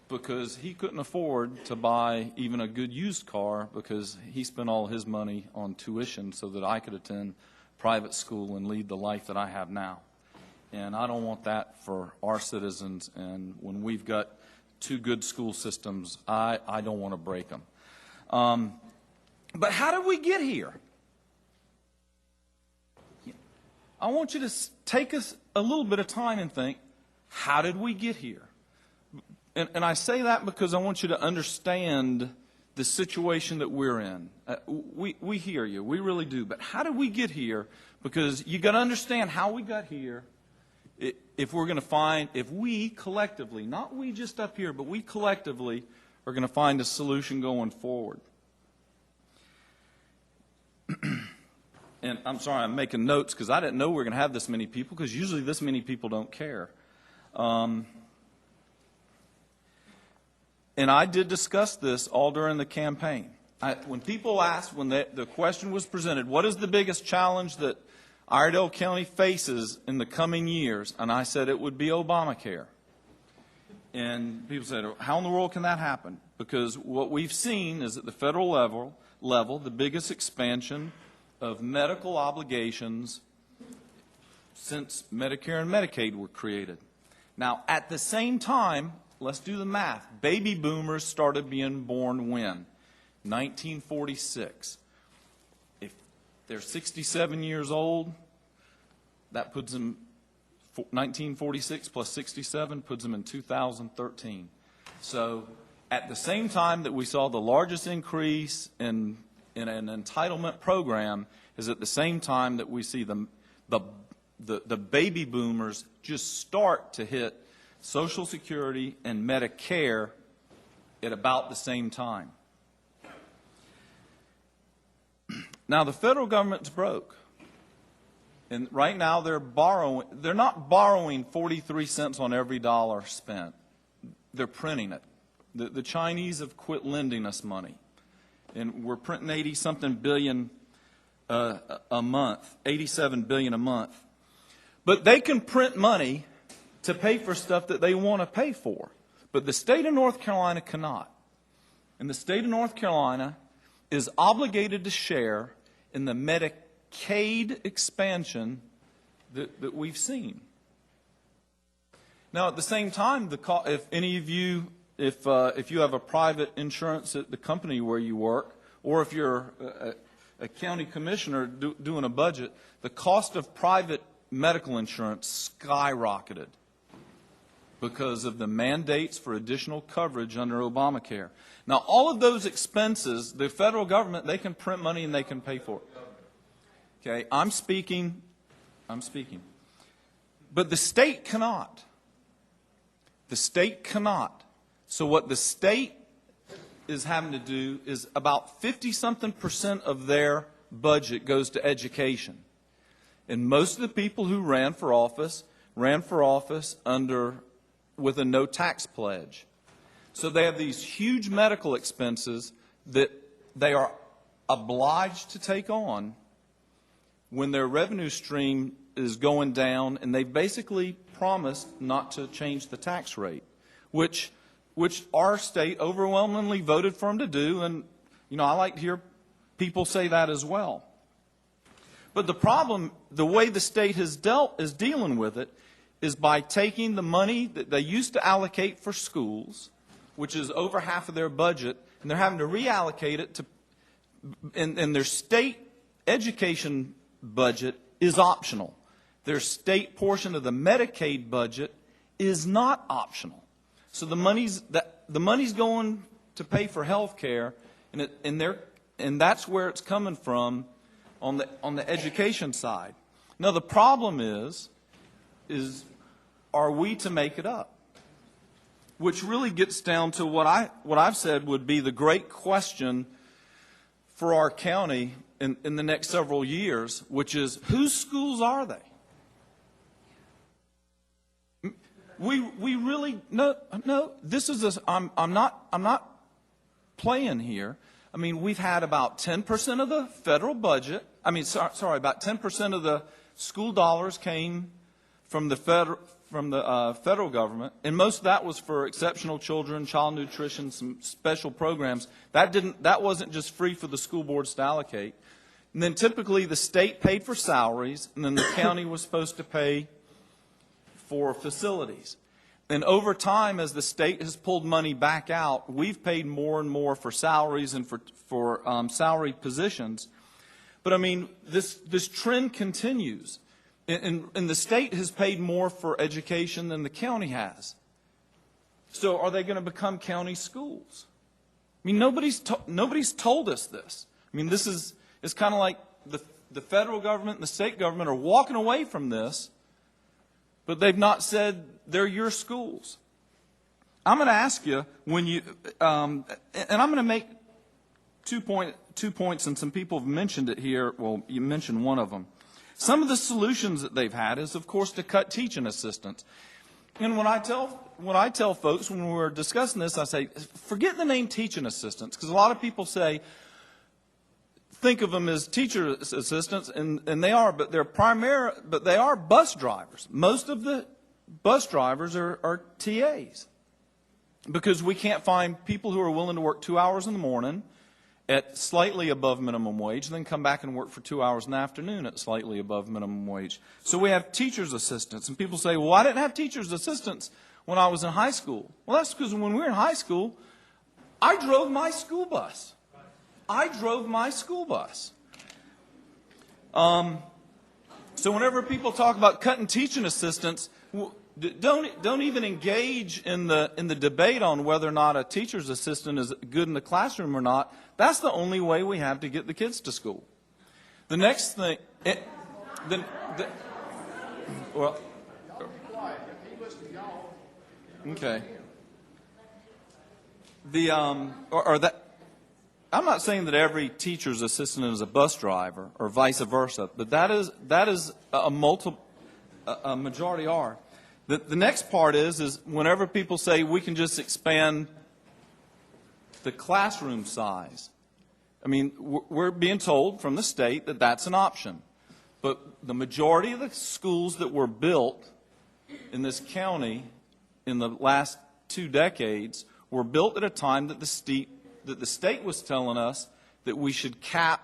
S2: because he couldn't afford to buy even a good used car because he spent all his money on tuition so that I could attend private school and lead the life that I have now. And I don't want that for our citizens. And when we've got two good school systems, I don't want to break them. But how did we get here? I want you to take us a little bit of time and think, how did we get here? And I say that because I want you to understand the situation that we're in. We hear you, we really do. But how did we get here? Because you got to understand how we got here. If we're going to find, if we collectively, not we just up here, but we collectively are going to find a solution going forward. And I'm sorry, I'm making notes because I didn't know we were going to have this many people, because usually this many people don't care. And I did discuss this all during the campaign. When people asked, when the question was presented, what is the biggest challenge that Iredell County faces in the coming years? And I said it would be Obamacare. And people said, how in the world can that happen? Because what we've seen is at the federal level, the biggest expansion of medical obligations since Medicare and Medicaid were created. Now, at the same time, let's do the math. Baby boomers started being born when? 1946. If they're 67 years old, that puts them, 1946 plus 67 puts them in 2013. So at the same time that we saw the largest increase in an entitlement program is at the same time that we see the baby boomers just start to hit Social Security and Medicare at about the same time. Now, the federal government's broke. And right now they're not borrowing 43 cents on every dollar spent. They're printing it. The Chinese have quit lending us money. And we're printing 80-something billion a month, 87 billion a month. But they can print money to pay for stuff that they want to pay for. But the state of North Carolina cannot. And the state of North Carolina is obligated to share in the Medicaid expansion that we've seen. Now, at the same time, if any of you, if you have a private insurance at the company where you work, or if you're a county commissioner doing a budget, the cost of private medical insurance skyrocketed because of the mandates for additional coverage under Obamacare. Now, all of those expenses, the federal government, they can print money and they can pay for it. Okay, I'm speaking. But the state cannot. The state cannot. So what the state is having to do is about 50-something% of their budget goes to education. And most of the people who ran for office with a no tax pledge. So they have these huge medical expenses that they are obliged to take on when their revenue stream is going down, and they basically promised not to change the tax rate, which our state overwhelmingly voted for them to do, and I like to hear people say that as well. But the problem, the way the state is dealing with it, is by taking the money that they used to allocate for schools, which is over half of their budget, and they're having to reallocate it and their state education budget is optional. Their state portion of the Medicaid budget is not optional. So the money's going to pay for health care, and that's where it's coming from on the education side. Now the problem is are we to make it up? Which really gets down to what I've said would be the great question for our county in the next several years, which is, whose schools are they? We really no. This is I'm not playing here. I mean, we've had about 10% of the federal budget. I mean, sorry, about 10% of the school dollars came from the federal government, and most of that was for exceptional children, child nutrition, some special programs. That wasn't just free for the school boards to allocate. And then typically the state paid for salaries, and then the county was supposed to pay for facilities. And over time, as the state has pulled money back out, we've paid more and more for salaries and for salaried positions. But I mean, this trend continues. And the state has paid more for education than the county has. So are they going to become county schools? I mean, nobody's told us this. I mean, it's kind of like the federal government and the state government are walking away from this, but they've not said they're your schools. I'm going to ask you when you, and I'm going to make 2 points, and some people have mentioned it here. Well, you mentioned one of them. Some of the solutions that they've had is, of course, to cut teaching assistants. And when I tell folks when we're discussing this, I say, forget the name teaching assistants, because a lot of people think of them as teacher assistants, and they are, but they are bus drivers. Most of the bus drivers are TAs, because we can't find people who are willing to work 2 hours in the morning at slightly above minimum wage, and then come back and work for 2 hours in the afternoon at slightly above minimum wage. So we have teacher's assistants. And people say, well, I didn't have teacher's assistants when I was in high school. Well, that's because when we were in high school, I drove my school bus. So whenever people talk about cutting teaching assistants, don't even engage in the debate on whether or not a teacher's assistant is good in the classroom or not. That's the only way we have to get the kids to school. The next thing, well, okay. I'm not saying that every teacher's assistant is a bus driver or vice versa, but that is a majority are. The next part is whenever people say we can just expand the classroom size. I mean, we're being told from the state that that's an option. But the majority of the schools that were built in this county in the last 2 decades were built at a time that the state was telling us that we should cap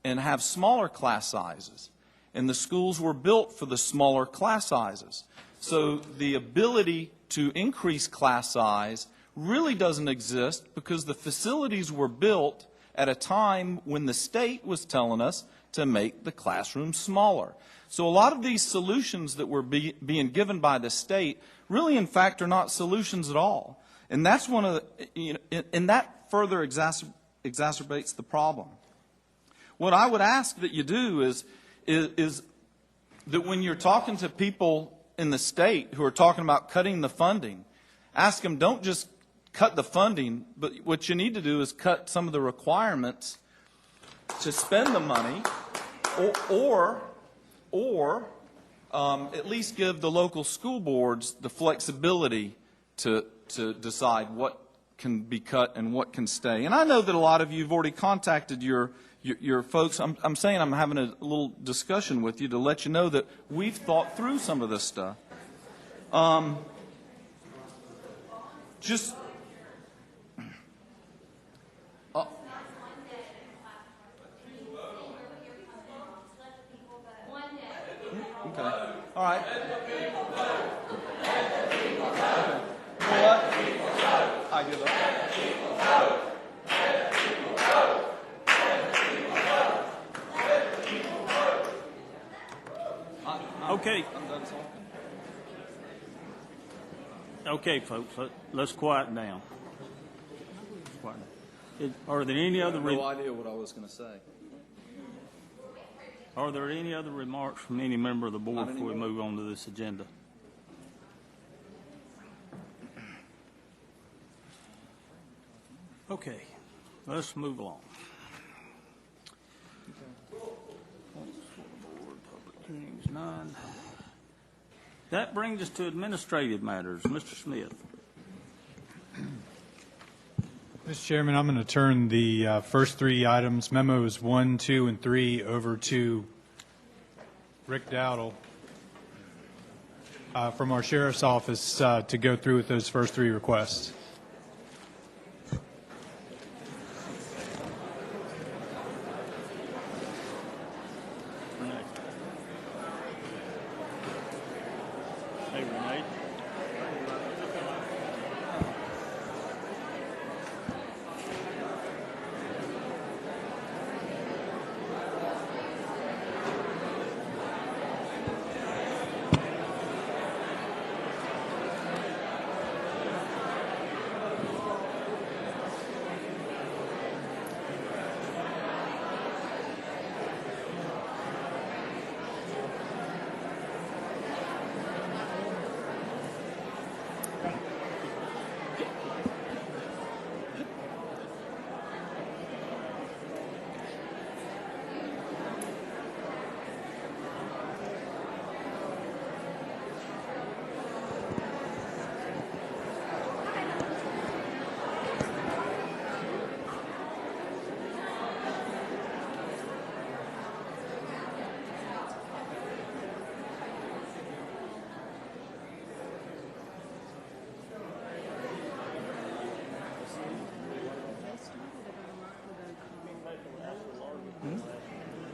S2: and have smaller class sizes. And the schools were built for the smaller class sizes. So the ability to increase class size really doesn't exist because the facilities were built at a time when the state was telling us to make the classroom smaller. So a lot of these solutions that were being given by the state really, in fact, are not solutions at all. And that's one of the, and that further exacerbates the problem. What I would ask that you do is that when you're talking to people in the state who are talking about cutting the funding, ask them, don't just cut the funding, but what you need to do is cut some of the requirements to spend the money, or at least give the local school boards the flexibility to decide what can be cut and what can stay. And I know that a lot of you have already contacted your folks. I'm saying I'm having a little discussion with you to let you know that we've thought through some of this stuff. Okay. All right. Okay. You know what? I give up.
S1: Okay, folks, let's quiet down. Are there any other?
S2: No idea what I was going to say.
S1: Are there any other remarks from any member of the board before we move on to this agenda? Okay, let's move along. Public hearings, none. That brings us to administrative matters. Mr. Smith.
S3: Mr. Chairman, I'm going to turn the first three items, memos 1, 2, and 3, over to Rick Dowdle from our sheriff's office to go through with those first three requests.
S1: Hey, Renee.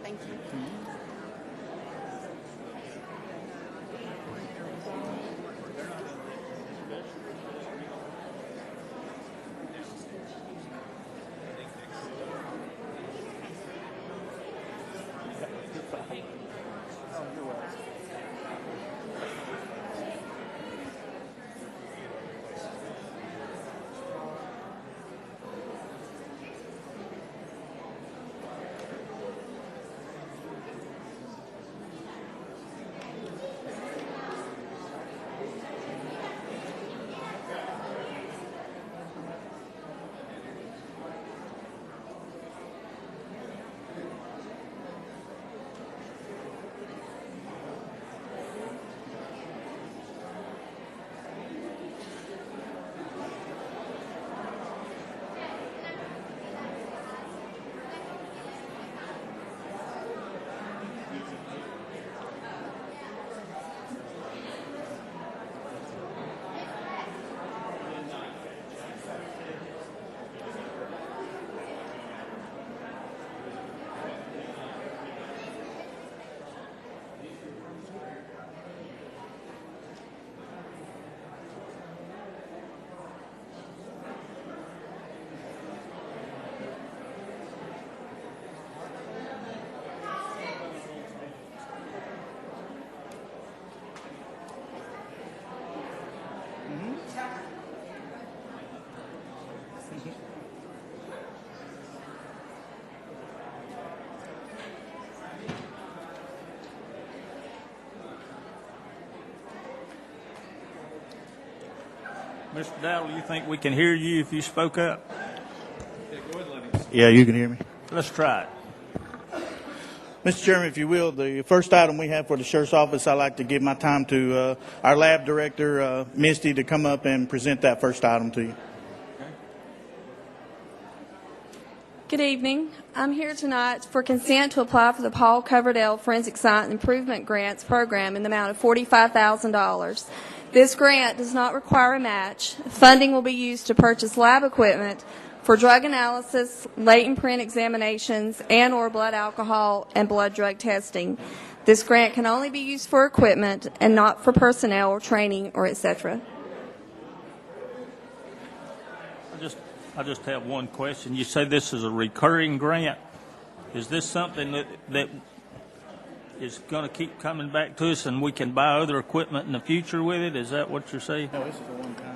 S10: Thank you.
S1: Mr. Dowdle, you think we can hear you if you spoke up?
S14: Yeah, you can hear me.
S1: Let's try it.
S14: Mr. Chairman, if you will, the first item we have for the sheriff's office, I'd like to give my time to our lab director, Misty, to come up and present that first item to you.
S13: Good evening. I'm here tonight for consent to apply for the Paul Coverdale Forensic Science Improvement Grants Program in the amount of $45,000. This grant does not require a match. Funding will be used to purchase lab equipment for drug analysis, latent print examinations, and/or blood alcohol and blood drug testing. This grant can only be used for equipment and not for personnel or training or etc.
S1: I just have one question. You say this is a recurring grant. Is this something that is going to keep coming back to us and we can buy other equipment in the future with it? Is that what you're saying?
S14: No, this is a one-time.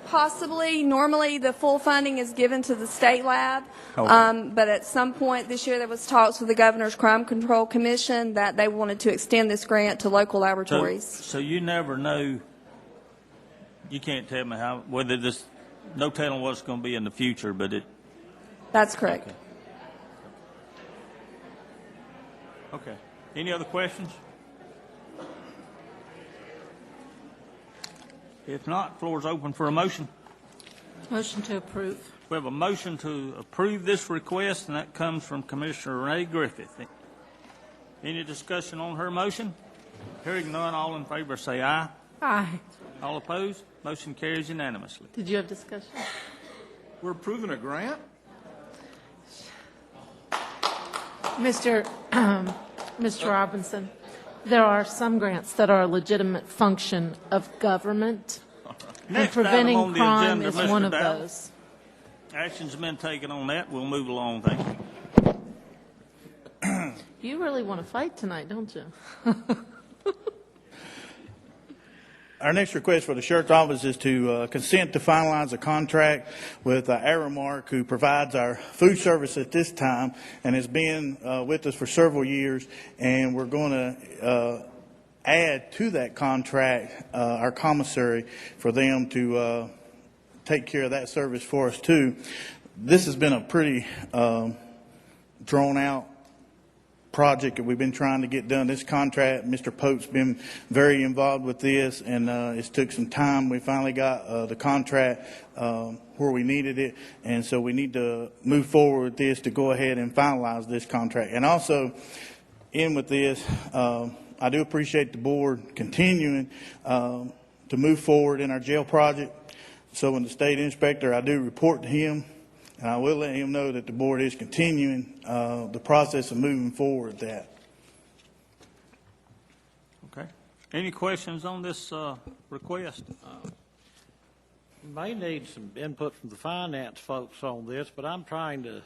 S15: Possibly. Normally, the full funding is given to the state lab.
S1: Okay.
S15: But at some point this year, there was talks with the Governor's Crime Control Commission that they wanted to extend this grant to local laboratories.
S1: So you never know, you can't tell me whether this, no telling what it's going to be in the future, but it.
S15: That's correct.
S1: Okay. Any other questions? If not, floor is open for a motion.
S16: Motion to approve.
S1: We have a motion to approve this request, and that comes from Commissioner Renee Griffith. Any discussion on her motion? Hearing none, all in favor say aye.
S16: Aye.
S1: All opposed? Motion carries unanimously.
S16: Did you have discussion?
S2: We're approving a grant?
S16: Mr. Robinson, there are some grants that are a legitimate function of government, and
S1: Next item
S16: preventing
S1: on the
S16: crime
S1: agenda,
S16: is
S1: Mr.
S16: one of
S1: Dow.
S16: those.
S1: Action's been taken on that. We'll move along. Thank you.
S16: You really want to fight tonight, don't you?
S14: Our next request for the Sheriff's Office is to consent to finalize a contract with Aramark, who provides our food service at this time and has been with us for several years. And we're going to add to that contract our commissary for them to take care of that service for us too. This has been a pretty drawn out project that we've been trying to get done. This contract, Mr. Pope's been very involved with this, and it's took some time. We finally got the contract where we needed it, and so we need to move forward with this to go ahead and finalize this contract. And also, in with this, I do appreciate the board continuing to move forward in our jail project. So when the state inspector, I do report to him, and I will let him know that the board is continuing the process of moving forward with that.
S1: Okay. Any questions on this request?
S17: May need some input from the finance folks on this, but I'm trying to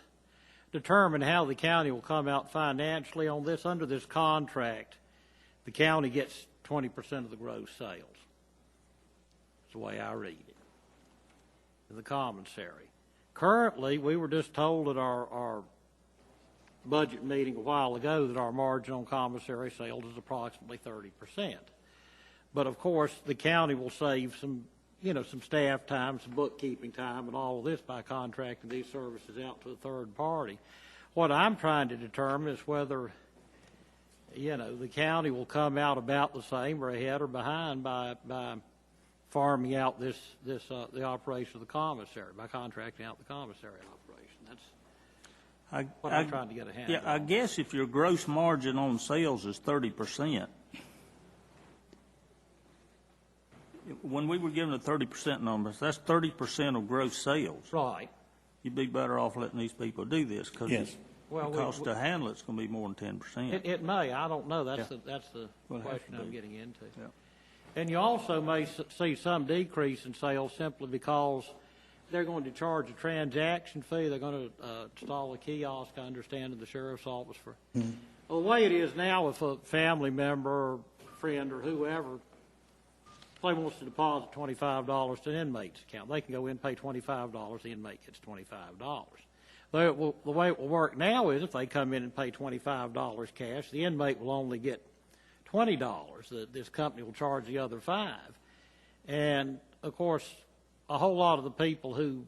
S17: determine how the county will come out financially on this. Under this contract, the county gets 20% of the gross sales. That's the way I read it. In the commissary. Currently, we were just told at our budget meeting a while ago that our margin on commissary sales is approximately 30%. But of course, the county will save some staff time, some bookkeeping time, and all of this by contracting these services out to a third party. What I'm trying to determine is whether, the county will come out about the same or ahead or behind by farming out the operation of the commissary, by contracting out the commissary operation. That's what I'm trying to get a handle on.
S1: I guess if your gross margin on sales is 30%, when we were given the 30% numbers, that's 30% of gross sales.
S17: Right.
S1: You'd be better off letting these people do this because the cost to handle it's going to be more than 10%.
S17: It may. I don't know. That's the question I'm getting into. Yeah. And you also may see some decrease in sales simply because they're going to charge a transaction fee. They're going to install a kiosk, I understand, in the sheriff's office. Well, the way it is now, if a family member or friend or whoever wants to deposit $25 to an inmate's account, they can go in and pay $25. The inmate gets $25. The way it will work now is if they come in and pay $25 cash, the inmate will only get $20. That this company will charge the other $5. And of course, a whole lot of the people who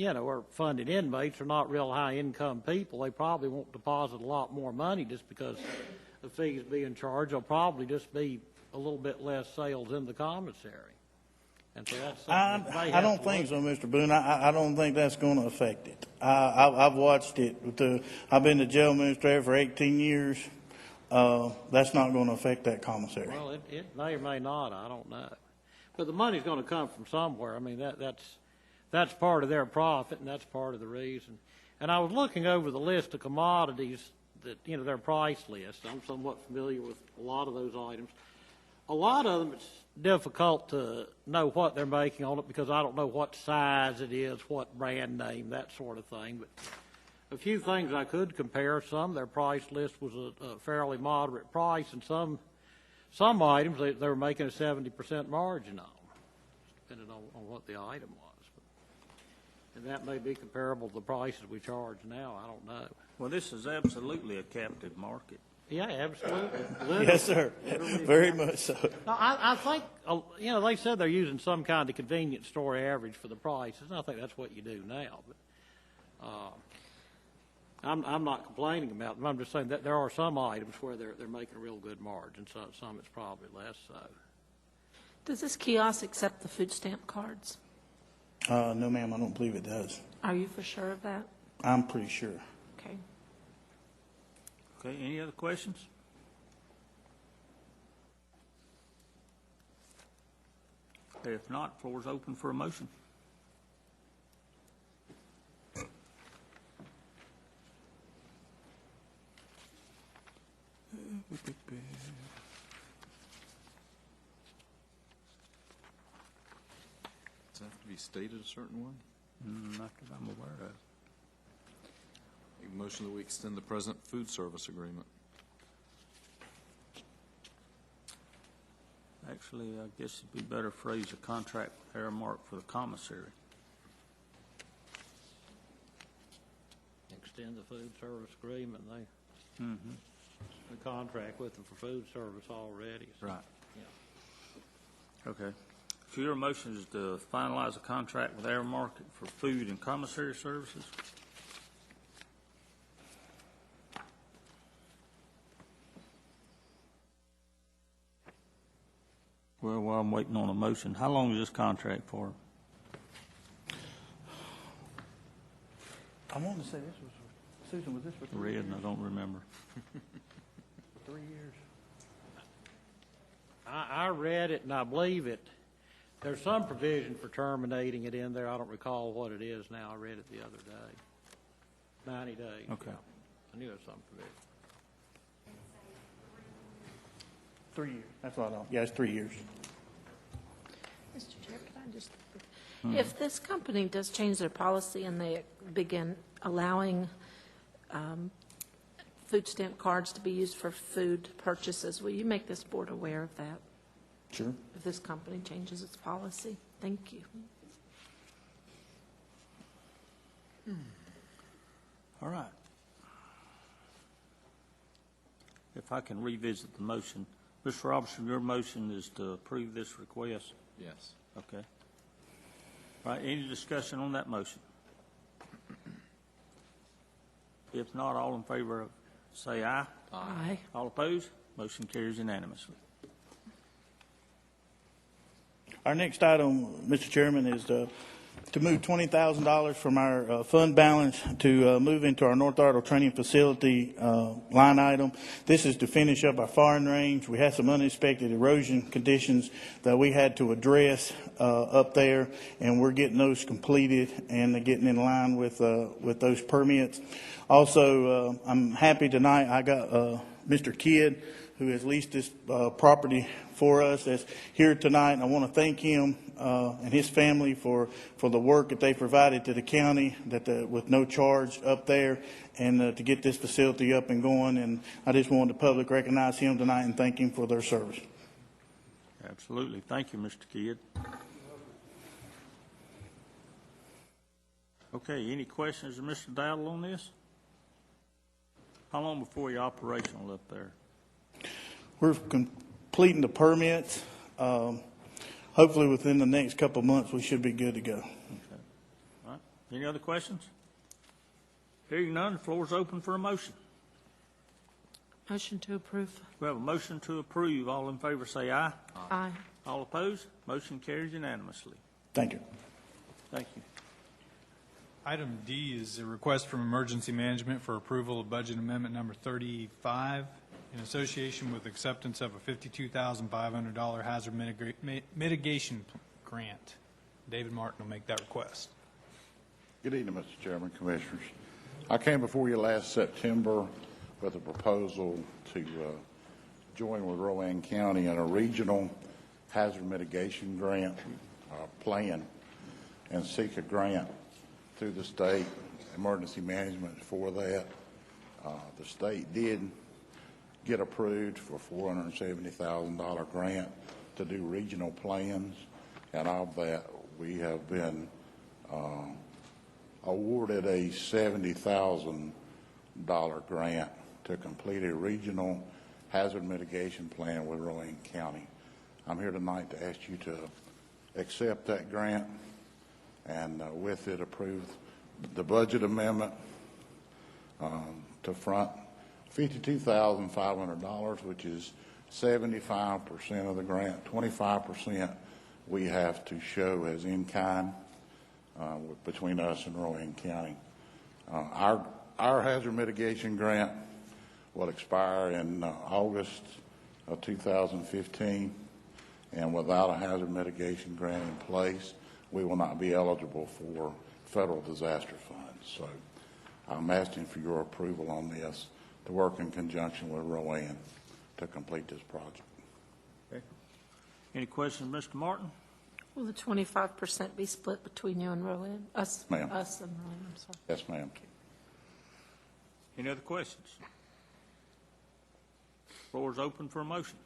S17: are funded inmates are not real high income people. They probably won't deposit a lot more money just because the fees being charged. There'll probably just be a little bit less sales in the commissary. And so that's
S14: I don't think so, Mr. Boone. I don't think that's going to affect it. I've watched it. I've been the jail administrator for 18 years. That's not going to affect that commissary.
S17: Well, it may or may not. I don't know. But the money's going to come from somewhere. I mean, that's part of their profit, and that's part of the reason. And I was looking over the list of commodities that, their price list. I'm somewhat familiar with a lot of those items. A lot of them, it's difficult to know what they're making on it because I don't know what size it is, what brand name, that sort of thing. But a few things I could compare. Their price list was a fairly moderate price, and some items they were making a 70% margin on. depending on what the item was. And that may be comparable to the prices we charge now. I don't know.
S1: Well, this is absolutely a captive market.
S17: Yeah, absolutely.
S14: Yes, sir. Very much so.
S17: No, I think, they said they're using some kind of convenience store average for the prices, and I think that's what you do now. But I'm not complaining about them. I'm just saying that there are some items where they're making a real good margin. Some it's probably less so.
S16: Does this kiosk accept the food stamp cards?
S14: No, ma'am, I don't believe it does.
S16: Are you for sure of that?
S14: I'm pretty sure.
S16: Okay.
S1: Okay, any other questions? If not, floor is open for a motion.
S2: Does it have to be stated a certain way?
S1: Not that I'm aware of.
S2: Make a motion that we extend the present food service agreement.
S1: Actually, I guess it'd be better phrase a contract with Aramark for the commissary.
S17: Extend the food service agreement. They contract with them for food service already. So,
S1: Right.
S17: Yeah.
S1: Okay. So your motion is to finalize a contract with Aramark for food and commissary services? Well, while I'm waiting on a motion, how long is this contract for?
S14: I want to say this was, Susan, was this for 3
S1: Red,
S14: years?
S1: and I don't remember.
S14: 3 years.
S17: I read it, and I believe it. There's some provision for terminating it in there. I don't recall what it is now. I read it the other day. 90 days.
S1: Okay.
S17: Yeah. I knew it was some provision.
S14: 3 years. That's what I know. Yeah, it's 3 years.
S16: Mr. Chair, can I just, if this company does change their policy and they begin allowing food stamp cards to be used for food purchases, will you make this board aware of that?
S14: Sure.
S16: If this company changes its policy? Thank you.
S1: All right. If I can revisit the motion. Mr. Robertson, your motion is to approve this request?
S2: Yes.
S1: Okay. All right, any discussion on that motion? If not, all in favor, say aye.
S16: Aye.
S1: All opposed? Motion carries unanimously.
S14: Our next item, Mr. Chairman, is to move $20,000 from our fund balance to move into our North Iredell Training Facility line item. This is to finish up our firing range. We had some unexpected erosion conditions that we had to address up there, and we're getting those completed and getting in line with those permits. Also, I'm happy tonight I got Mr. Kidd, who has leased this property for us, that's here tonight. I want to thank him and his family for the work that they provided to the county with no charge up there, and to get this facility up and going. And I just wanted the public to recognize him tonight and thank him for their service.
S1: Absolutely. Thank you, Mr. Kidd. Okay, any questions of Mr. Dowdle on this? How long before you're operational up there?
S14: We're completing the permits. Hopefully within the next couple of months, we should be good to go.
S1: Okay. All right. Any other questions? Hearing none, the floor is open for a motion.
S16: Motion to approve.
S1: We have a motion to approve. All in favor say aye.
S16: Aye.
S1: All opposed? Motion carries unanimously.
S14: Thank you.
S1: Thank you.
S3: Item D is a request from Emergency Management for approval of Budget Amendment Number 35 in association with acceptance of a $52,500 hazard mitigation grant. David Martin will make that request.
S18: Good evening, Mr. Chairman, Commissioners. I came before you last September with a proposal to join with Rowan County in a regional hazard mitigation grant plan and seek a grant through the state emergency management for that. The state did get approved for $470,000 grant to do regional plans, and of that, we have been awarded a $70,000 grant to complete a regional hazard mitigation plan with Rowan County. I'm here tonight to ask you to accept that grant and with it approve the budget amendment to front $52,500, which is 75% of the grant. 25% we have to show as in-kind between us and Rowan County. Our hazard mitigation grant will expire in August of 2015, and without a hazard mitigation grant in place, we will not be eligible for federal disaster funds. So I'm asking for your approval on this to work in conjunction with Rowan to complete this project.
S1: Okay. Any questions, Mr. Martin?
S16: Will the 25% be split between you and Rowan? Us,
S18: Ma'am.
S16: us and Rowan, I'm sorry.
S18: Yes, ma'am.
S1: Any other questions? Floor is open for a motion.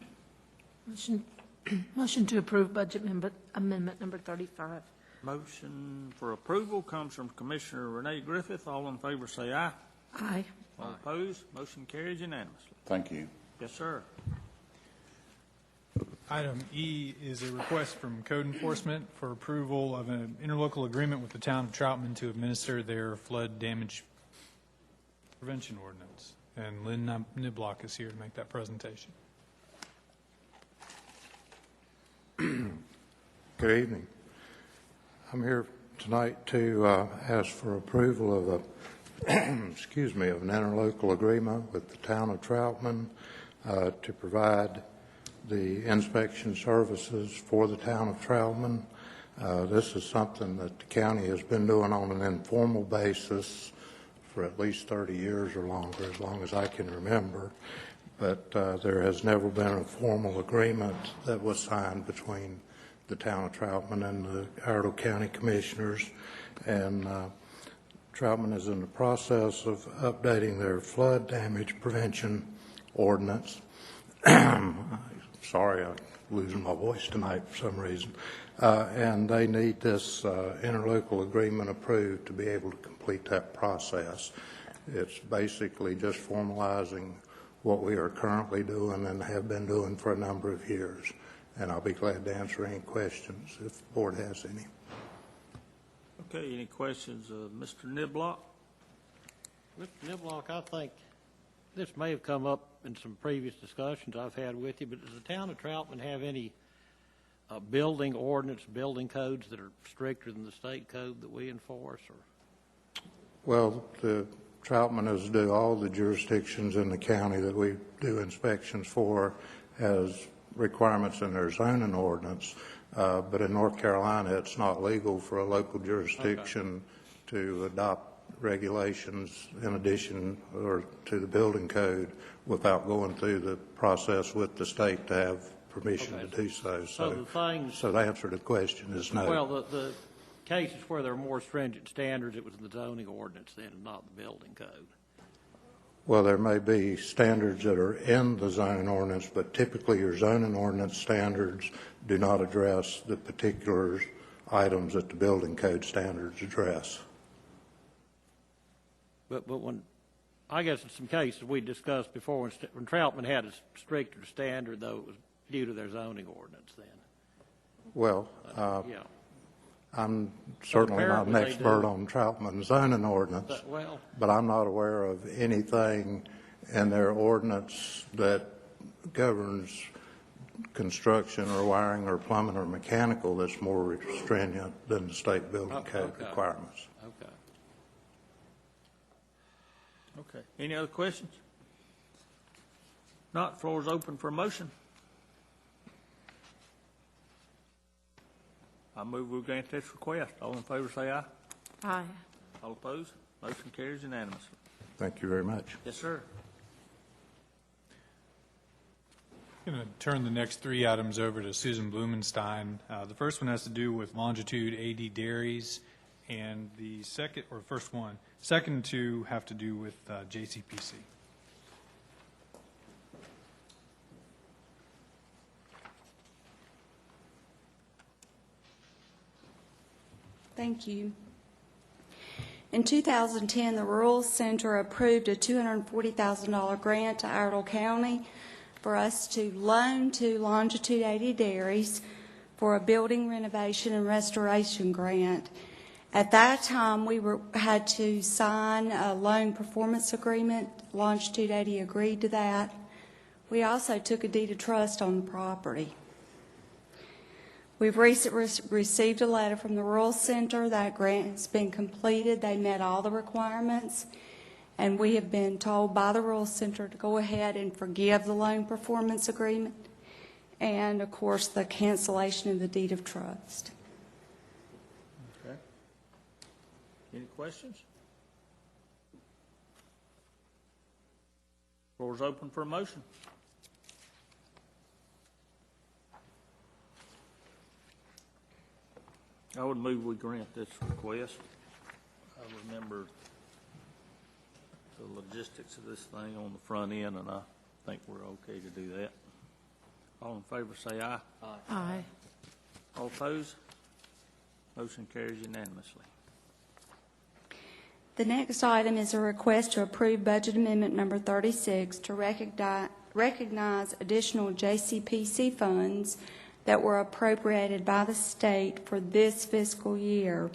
S16: Motion to approve budget amendment number 35.
S1: Motion for approval comes from Commissioner Renee Griffith. All in favor say aye.
S16: Aye.
S1: All opposed, motion carries unanimously.
S18: Thank you.
S1: Yes, sir.
S3: Item E is a request from Code Enforcement for approval of an interlocal agreement with the town of Troutman to administer their flood damage prevention ordinance. And Lynn Niblock is here to make that presentation.
S19: Good evening. I'm here tonight to ask for approval of a excuse me, of an interlocal agreement with the town of Troutman to provide the inspection services for the town of Troutman. This is something that the county has been doing on an informal basis for at least 30 years or longer, as long as I can remember. But there has never been a formal agreement that was signed between the town of Troutman and the Iredell County Commissioners. And Troutman is in the process of updating their flood damage prevention ordinance. Sorry, I'm losing my voice tonight for some reason. And they need this interlocal agreement approved to be able to complete that process. It's basically just formalizing what we are currently doing and have been doing for a number of years. And I'll be glad to answer any questions if the board has any.
S1: Okay, any questions of Mr. Niblock?
S17: Mr. Niblock, I think this may have come up in some previous discussions I've had with you, but does the town of Troutman have any building ordinance, building codes that are stricter than the state code that we enforce? Or?
S19: Well, the Troutman is do all the jurisdictions in the county that we do inspections for as requirements in their zoning ordinance. But in North Carolina, it's not legal for a local jurisdiction to adopt regulations in addition or to the building code without going through the process with the state to have permission to do so. So the answer to the question is no.
S17: Well, the cases where there are more stringent standards, it was in the zoning ordinance then and not the building code.
S19: Well, there may be standards that are in the zoning ordinance, but typically your zoning ordinance standards do not address the particular items that the building code standards address.
S17: But when, I guess in some cases we discussed before, when Troutman had a stricter standard, though, it was due to their zoning ordinance then.
S19: Well,
S17: yeah.
S19: I'm certainly not an expert on Troutman zoning ordinance, but I'm not aware of anything in their ordinance that governs construction or wiring or plumbing or mechanical that's more stringent than the state building code requirements.
S17: Okay.
S1: Okay. Any other questions? Not, floor is open for a motion. I move we grant this request. All in favor say aye.
S16: Aye.
S1: All opposed? Motion carries unanimously.
S19: Thank you very much.
S1: Yes, sir.
S3: I'm going to turn the next three items over to Susan Blumenstein. The first one has to do with Longitude AD Dairies, and the second two have to do with JCPC.
S20: Thank you. In 2010, the Rural Center approved a $240,000 grant to Iredell County for us to loan to Longitude 80 Dairies for a building renovation and restoration grant. At that time, we had to sign a loan performance agreement. Longitude 80 agreed to that. We also took a deed of trust on the property. We've recently received a letter from the Rural Center. That grant has been completed. They met all the requirements. And we have been told by the Rural Center to go ahead and forgive the loan performance agreement and, of course, the cancellation of the deed of trust.
S1: Okay. Any questions? Floor is open for a motion. I would move we grant this request. I remember the logistics of this thing on the front end, and I think we're okay to do that. All in favor say aye.
S16: Aye. Aye.
S1: All opposed? Motion carries unanimously.
S20: The next item is a request to approve Budget Amendment Number 36 to recognize additional JCPC funds that were appropriated by the state for this fiscal year.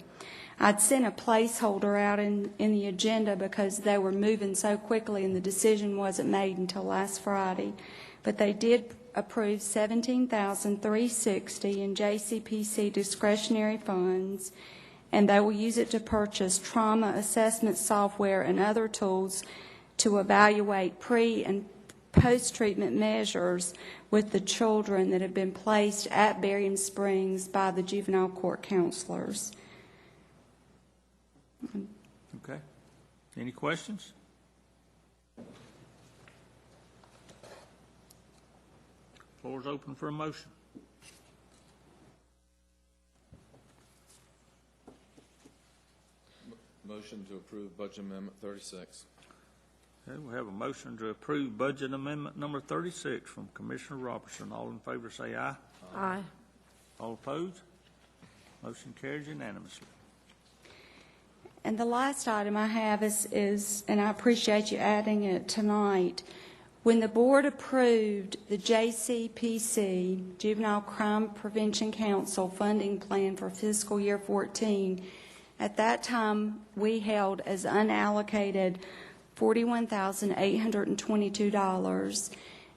S20: I'd sent a placeholder out in the agenda because they were moving so quickly and the decision wasn't made until last Friday. But they did approve $17,360 in JCPC discretionary funds, and they will use it to purchase trauma assessment software and other tools to evaluate pre- and post-treatment measures with the children that have been placed at Berrien Springs by the juvenile court counselors.
S1: Okay. Any questions? Floor is open for a motion.
S2: Motion to approve Budget Amendment 36.
S1: Okay, we have a motion to approve Budget Amendment Number 36 from Commissioner Robertson. All in favor say aye.
S16: Aye.
S1: All opposed? Motion carries unanimously.
S20: And the last item I have is, and I appreciate you adding it tonight, when the board approved the JCPC, Juvenile Crime Prevention Council funding plan for fiscal year 14, at that time we held as unallocated $41,822,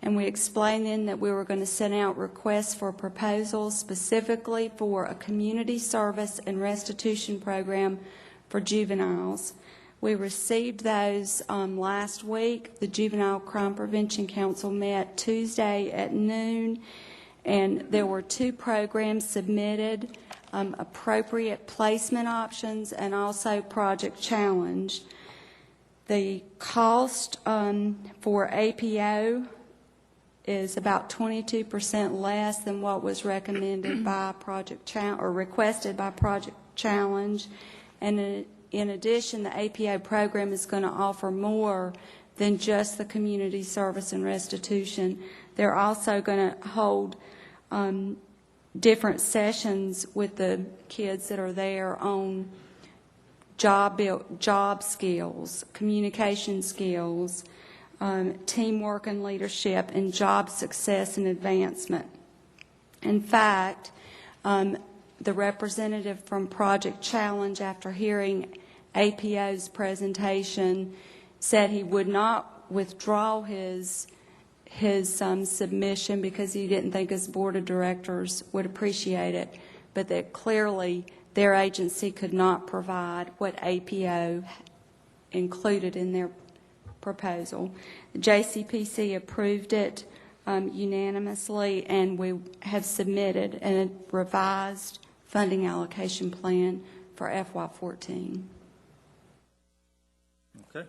S20: and we explained then that we were going to send out requests for proposals specifically for a community service and restitution program for juveniles. We received those last week. The Juvenile Crime Prevention Council met Tuesday at noon, and there were 2 programs submitted, appropriate placement options and also Project Challenge. The cost for APO is about 22% less than what was recommended by Project Challenge or requested by Project Challenge. And in addition, the APO program is going to offer more than just the community service and restitution. They're also going to hold different sessions with the kids that are there on job skills, communication skills, teamwork and leadership, and job success and advancement. In fact, the representative from Project Challenge, after hearing APO's presentation, said he would not withdraw his submission because he didn't think his board of directors would appreciate it, but that clearly their agency could not provide what APO included in their proposal. The JCPC approved it unanimously, and we have submitted a revised funding allocation plan for FY14.
S1: Okay.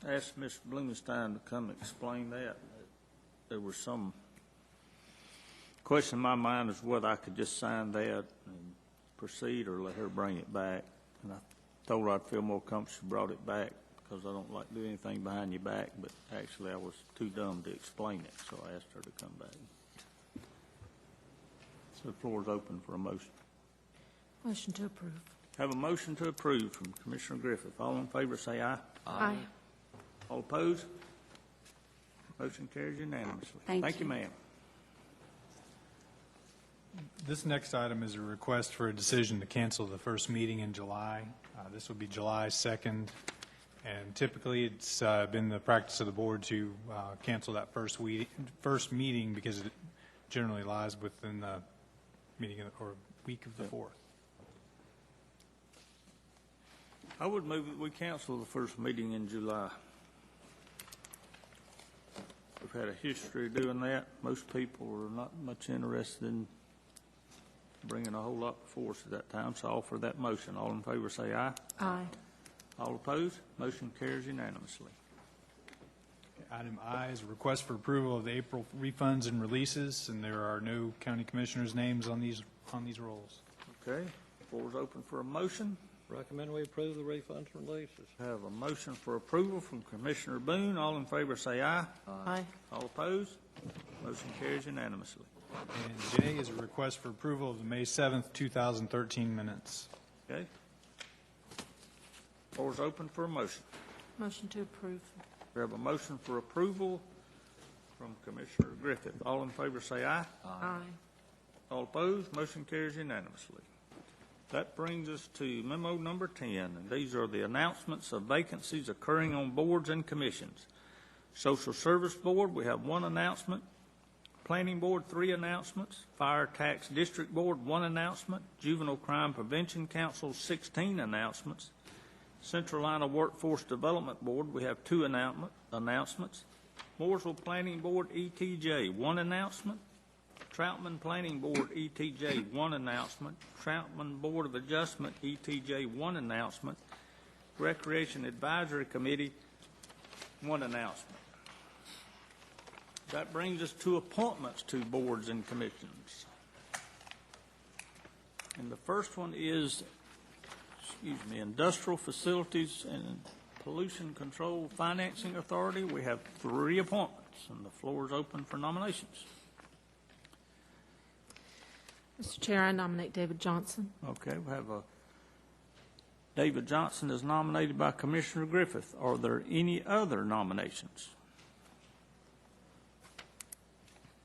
S1: I asked Mr. Blumenstein to come explain that. There was some question in my mind is whether I could just sign that and proceed or let her bring it back. And I told her I'd feel more comfortable if she brought it back because I don't like to do anything behind your back, but actually I was too dumb to explain it, so I asked her to come back. The floor is open for a motion.
S16: Motion to approve.
S1: Have a motion to approve from Commissioner Griffith. All in favor say aye.
S16: Aye.
S1: All opposed? Motion carries unanimously.
S20: Thank
S1: you, ma'am.
S3: This next item is a request for a decision to cancel the first meeting in July. This will be July 2nd, and typically it's been the practice of the board to cancel that first meeting because it generally lies within the meeting or week of the 4th.
S1: I would move that we cancel the first meeting in July. We've had a history of doing that. Most people are not much interested in bringing a whole lot before us at that time, so I offer that motion. All in favor say aye.
S16: Aye.
S1: All opposed? Motion carries unanimously.
S3: Item I is a request for approval of the April refunds and releases, and there are no county commissioners' names on these rolls.
S1: Okay, floor is open for a motion.
S17: Recommend we approve the refunds and releases.
S1: Have a motion for approval from Commissioner Boone. All in favor say aye.
S16: Aye.
S1: All opposed? Motion carries unanimously.
S3: And J is a request for approval of the May 7th, 2013 minutes.
S1: Okay. Floor is open for a motion.
S16: Motion to approve.
S1: We have a motion for approval from Commissioner Griffith. All in favor say aye.
S16: Aye.
S1: All opposed? Motion carries unanimously. That brings us to memo number 10, and these are the announcements of vacancies occurring on boards and commissions. Social Service Board, we have 1 announcement. Planning Board, 3 announcements. Fire Tax District Board, 1 announcement. Juvenile Crime Prevention Council, 16 announcements. Central Iowa Workforce Development Board, we have 2 announcements. Mooresville Planning Board, ETJ, 1 announcement. Troutman Planning Board, ETJ, 1 announcement. Troutman Board of Adjustment, ETJ, 1 announcement. Recreation Advisory Committee, 1 announcement. That brings us to appointments to boards and commissions. And the first one is, Industrial Facilities and Pollution Control Financing Authority. We have 3 appointments, and the floor is open for nominations.
S16: Mr. Chair, I nominate David Johnson.
S1: Okay, we have David Johnson is nominated by Commissioner Griffith. Are there any other nominations?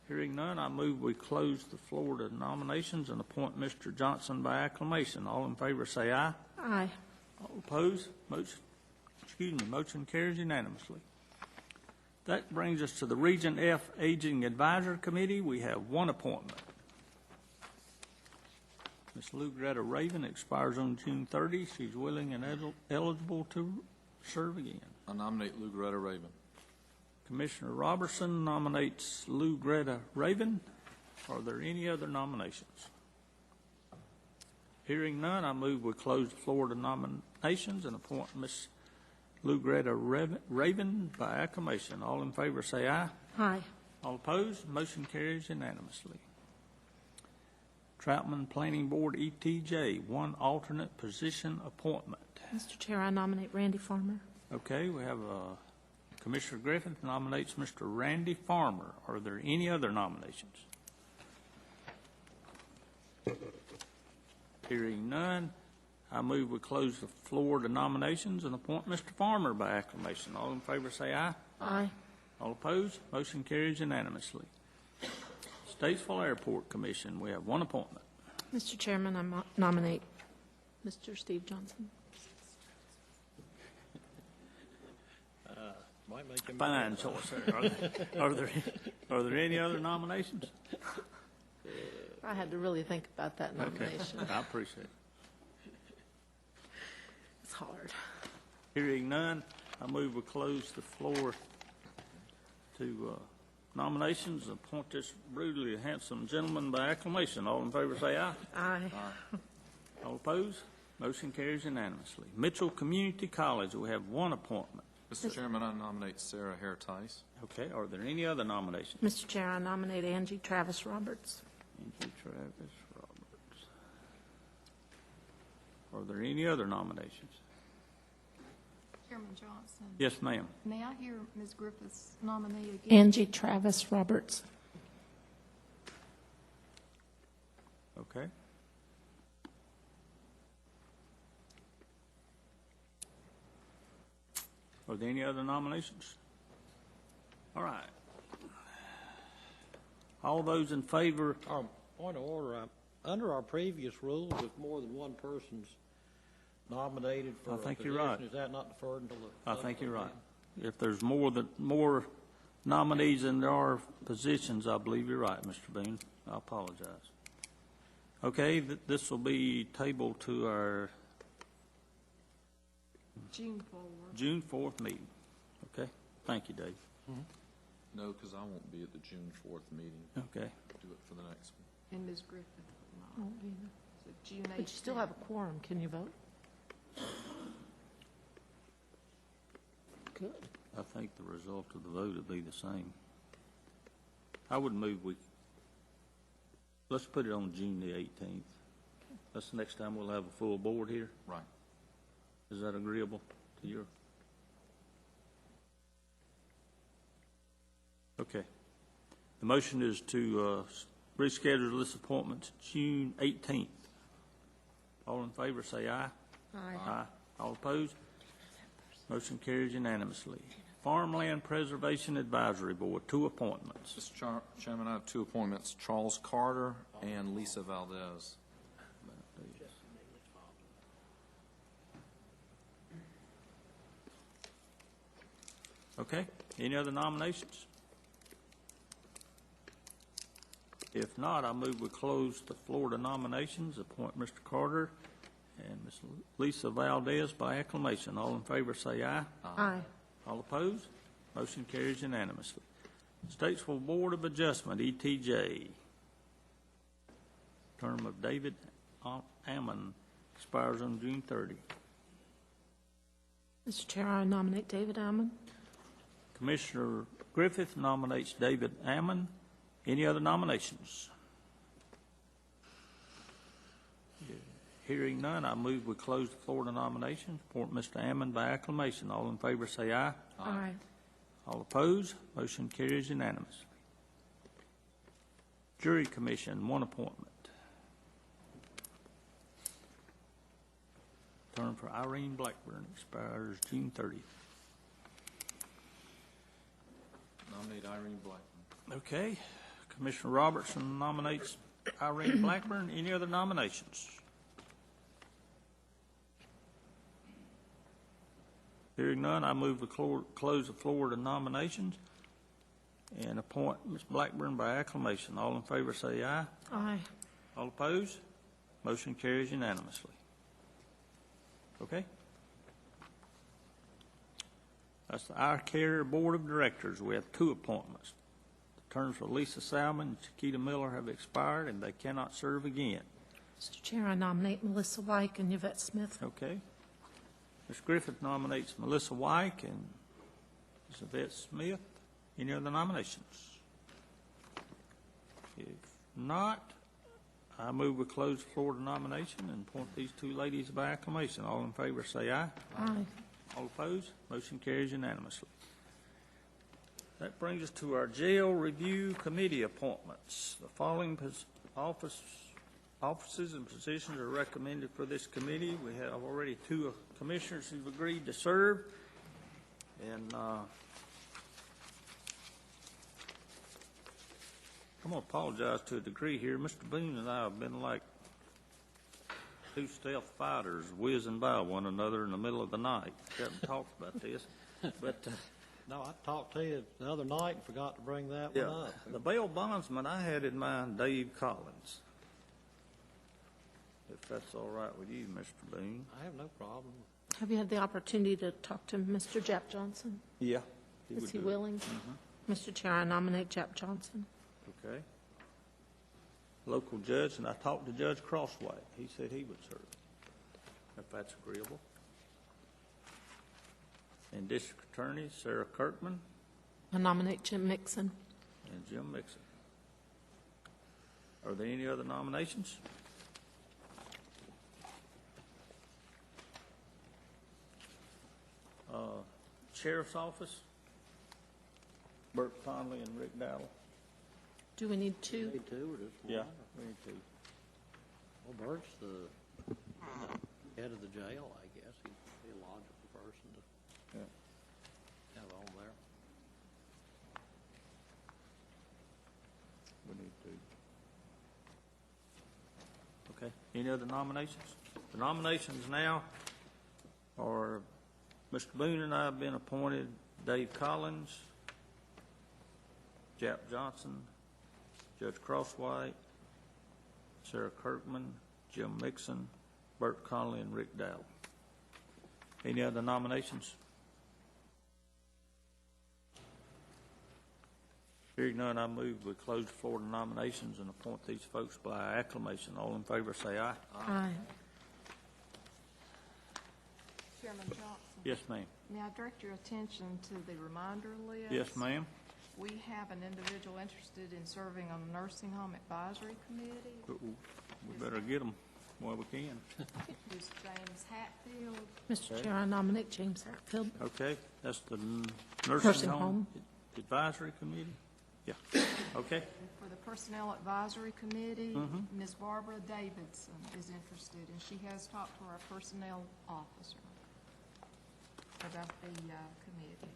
S1: Hearing none, I move we close the floor to nominations and appoint Mr. Johnson by acclamation. All in favor say aye.
S16: Aye.
S1: All opposed? Motion carries unanimously. That brings us to the Region F Aging Advisory Committee. We have 1 appointment. Ms. Lou Greta Raven expires on June 30. She's willing and eligible to serve again.
S2: I nominate Lou Greta Raven.
S1: Commissioner Robertson nominates Lou Greta Raven. Are there any other nominations? Hearing none, I move we close the floor to nominations and appoint Ms. Lou Greta Raven by acclamation. All in favor say aye.
S16: Aye.
S1: All opposed? Motion carries unanimously. Troutman Planning Board, ETJ, 1 alternate position appointment.
S16: Mr. Chair, I nominate Randy Farmer.
S1: Okay, we have Commissioner Griffith nominates Mr. Randy Farmer. Are there any other nominations? Hearing none, I move we close the floor to nominations and appoint Mr. Farmer by acclamation. All in favor say aye.
S16: Aye.
S1: All opposed? Motion carries unanimously. Statesville Airport Commission, we have 1 appointment.
S16: Mr. Chairman, I nominate Mr. Steve Johnson.
S17: Might make him
S1: Fine choice there. Are there any other nominations?
S16: I had to really think about that nomination.
S1: Okay, I appreciate it.
S16: It's hard.
S1: Hearing none, I move we close the floor to nominations and appoint this brutally handsome gentleman by acclamation. All in favor say aye.
S16: Aye.
S1: All opposed? Motion carries unanimously. Mitchell Community College, we have 1 appointment.
S2: Mr. Chairman, I nominate Sarah Hare Tice.
S1: Okay, are there any other nominations?
S16: Mr. Chair, I nominate Angie Travis Roberts.
S1: Angie Travis Roberts. Are there any other nominations?
S21: Chairman Johnson.
S1: Yes, ma'am.
S21: May I hear Ms. Griffith's nominee again?
S16: Angie Travis Roberts.
S1: Okay. Are there any other nominations? All right. All those in favor?
S17: Point of order, under our previous rules, if more than one person's nominated for
S1: I
S17: a
S1: think
S17: position,
S1: you're right.
S17: is that not deferred until the...
S1: I think you're right. If there's more nominees than there are positions, I believe you're right, Mr. Boone. I apologize. Okay, this will be tabled to our June 4th meeting. Okay, thank you, Dave.
S2: No, because I won't be at the June 4th meeting.
S1: Okay.
S2: Do it for the next one.
S16: And Ms. Griffith won't be there. So June 8th. But you still have a quorum. Can you vote? Good.
S1: I think the result of the vote will be the same. I would move let's put it on June the 18th. That's the next time we'll have a full board here.
S2: Right.
S1: Is that agreeable to you? Okay. The motion is to reschedule this appointment to June 18th. All in favor, say aye.
S16: Aye.
S1: Aye. All opposed? Motion carries unanimously. Farmland Preservation Advisory Board, 2 appointments.
S2: Mr. Chairman, I have 2 appointments, Charles Carter and Lisa Valdez.
S1: Okay. Any other nominations? If not, I move we close the floor to nominations, appoint Mr. Carter and Ms. Lisa Valdez by acclamation. All in favor say aye.
S16: Aye.
S1: All opposed? Motion carries unanimously. Statesville Board of Adjustment, ETJ. Term of David Ammon expires on June 30.
S16: Mr. Chair, I nominate David Ammon.
S1: Commissioner Griffith nominates David Ammon. Any other nominations? Hearing none, I move we close the floor to nominations. Appoint Mr. Ammon by acclamation. All in favor say aye.
S16: Aye.
S1: All opposed? Motion carries unanimously. Jury Commission, 1 appointment. Term for Irene Blackburn expires June 30th.
S2: Nominate Irene Blackburn.
S1: Okay. Commissioner Robertson nominates Irene Blackburn. Any other nominations? Hearing none, I move to close the floor to nominations and appoint Ms. Blackburn by acclamation. All in favor say aye.
S16: Aye.
S1: All opposed? Motion carries unanimously. Okay? That's the Our Care Board of Directors. We have 2 appointments. The terms for Lisa Salmon and Chiquita Miller have expired, and they cannot serve again.
S16: Mr. Chair, I nominate Melissa Wyke and Yvette Smith.
S1: Okay. Ms. Griffith nominates Melissa Wyke and Ms. Yvette Smith. Any other nominations? If not, I move we close the floor to nomination and appoint these 2 ladies by acclamation. All in favor say aye.
S16: Aye.
S1: All opposed? Motion carries unanimously. That brings us to our Jail Review Committee appointments. The following offices and positions are recommended for this committee. We have already 2 commissioners who've agreed to serve. And I'm going to apologize to a degree here. Mr. Boone and I have been like 2 stealth fighters whizzing by one another in the middle of the night. We haven't talked about this. But
S17: No, I talked to you the other night and forgot to bring that
S1: yeah,
S17: one up.
S1: the bail bondsman, I had in mind Dave Collins. If that's all right with you, Mr. Boone.
S17: I have no problem.
S16: Have you had the opportunity to talk to Mr. Jap Johnson?
S1: Yeah.
S16: Is he willing? Mr. Chair, I nominate Jap Johnson.
S1: Okay. Local judge, and I talked to Judge Crossway. He said he would serve, if that's agreeable. And District Attorney Sarah Kirkman
S16: I nominate Jim Mixon.
S1: and Jim Mixon. Are there any other nominations? Sheriff's Office, Bert Conley and Rick Dowell.
S16: Do we need 2?
S17: Need 2 or just 1?
S1: Yeah, we need 2.
S17: Well, Bert's the head of the jail, I guess. He'd be a logical person to have on there.
S2: We need to.
S1: Okay, any other nominations? The nominations now are Mr. Boone and I have been appointed, Dave Collins, Jap Johnson, Judge Crosswhite, Sarah Kirkman, Jim Mixon, Bert Conley, and Rick Dowell. Any other nominations? Hearing none, I move we close the floor to nominations and appoint these folks by acclamation. All in favor say aye.
S16: Aye.
S21: Chairman Johnson.
S1: Yes, ma'am.
S21: May I direct your attention to the reminder list?
S1: Yes, ma'am.
S21: We have an individual interested in serving on the Nursing Home Advisory Committee.
S1: We better get them while we can.
S21: Who's James Hatfield.
S16: Mr. Chair, I nominate James Hatfield.
S1: Okay, that's the Nursing Home Advisory Committee? Yeah, okay.
S21: For the Personnel Advisory Committee, Ms. Barbara Davidson is interested, and she has talked to our personnel officer about the committee.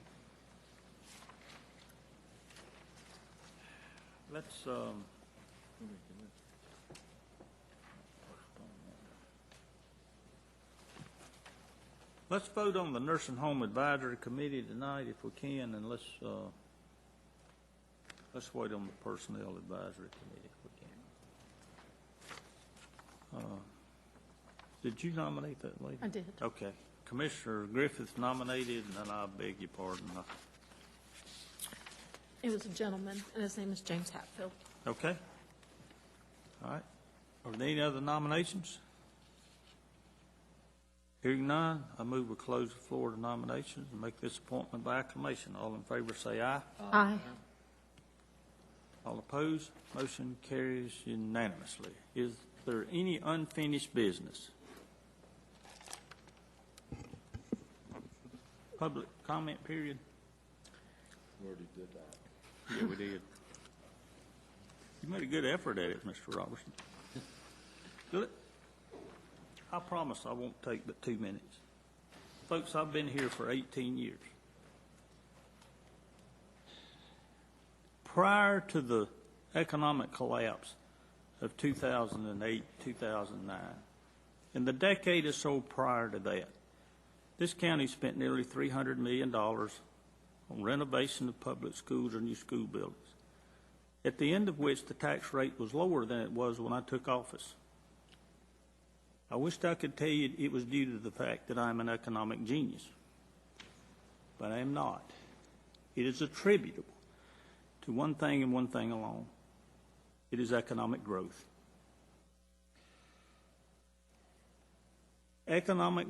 S1: Let's vote on the Nursing Home Advisory Committee tonight if we can, and let's wait on the Personnel Advisory Committee if we can. Did you nominate that lady?
S16: I did.
S1: Okay. Commissioner Griffith nominated, and then I beg your pardon.
S16: It was a gentleman, and his name is James Hatfield.
S1: Okay. All right. Are there any other nominations? Hearing none, I move we close the floor to nominations and make this appointment by acclamation. All in favor say aye.
S16: Aye.
S1: All opposed? Motion carries unanimously. Is there any unfinished business? Public comment period?
S2: We already did that.
S1: Yeah, we did. You made a good effort at it, Mr. Robertson. Good. I promise I won't take but 2 minutes. Folks, I've been here for 18 years. Prior to the economic collapse of 2008, 2009, in the decade or so prior to that, this county spent nearly $300 million on renovation of public schools or new school buildings, at the end of which the tax rate was lower than it was when I took office. I wished I could tell you it was due to the fact that I'm an economic genius, but I am not. It is attributable to one thing and one thing alone. It is economic growth. Economic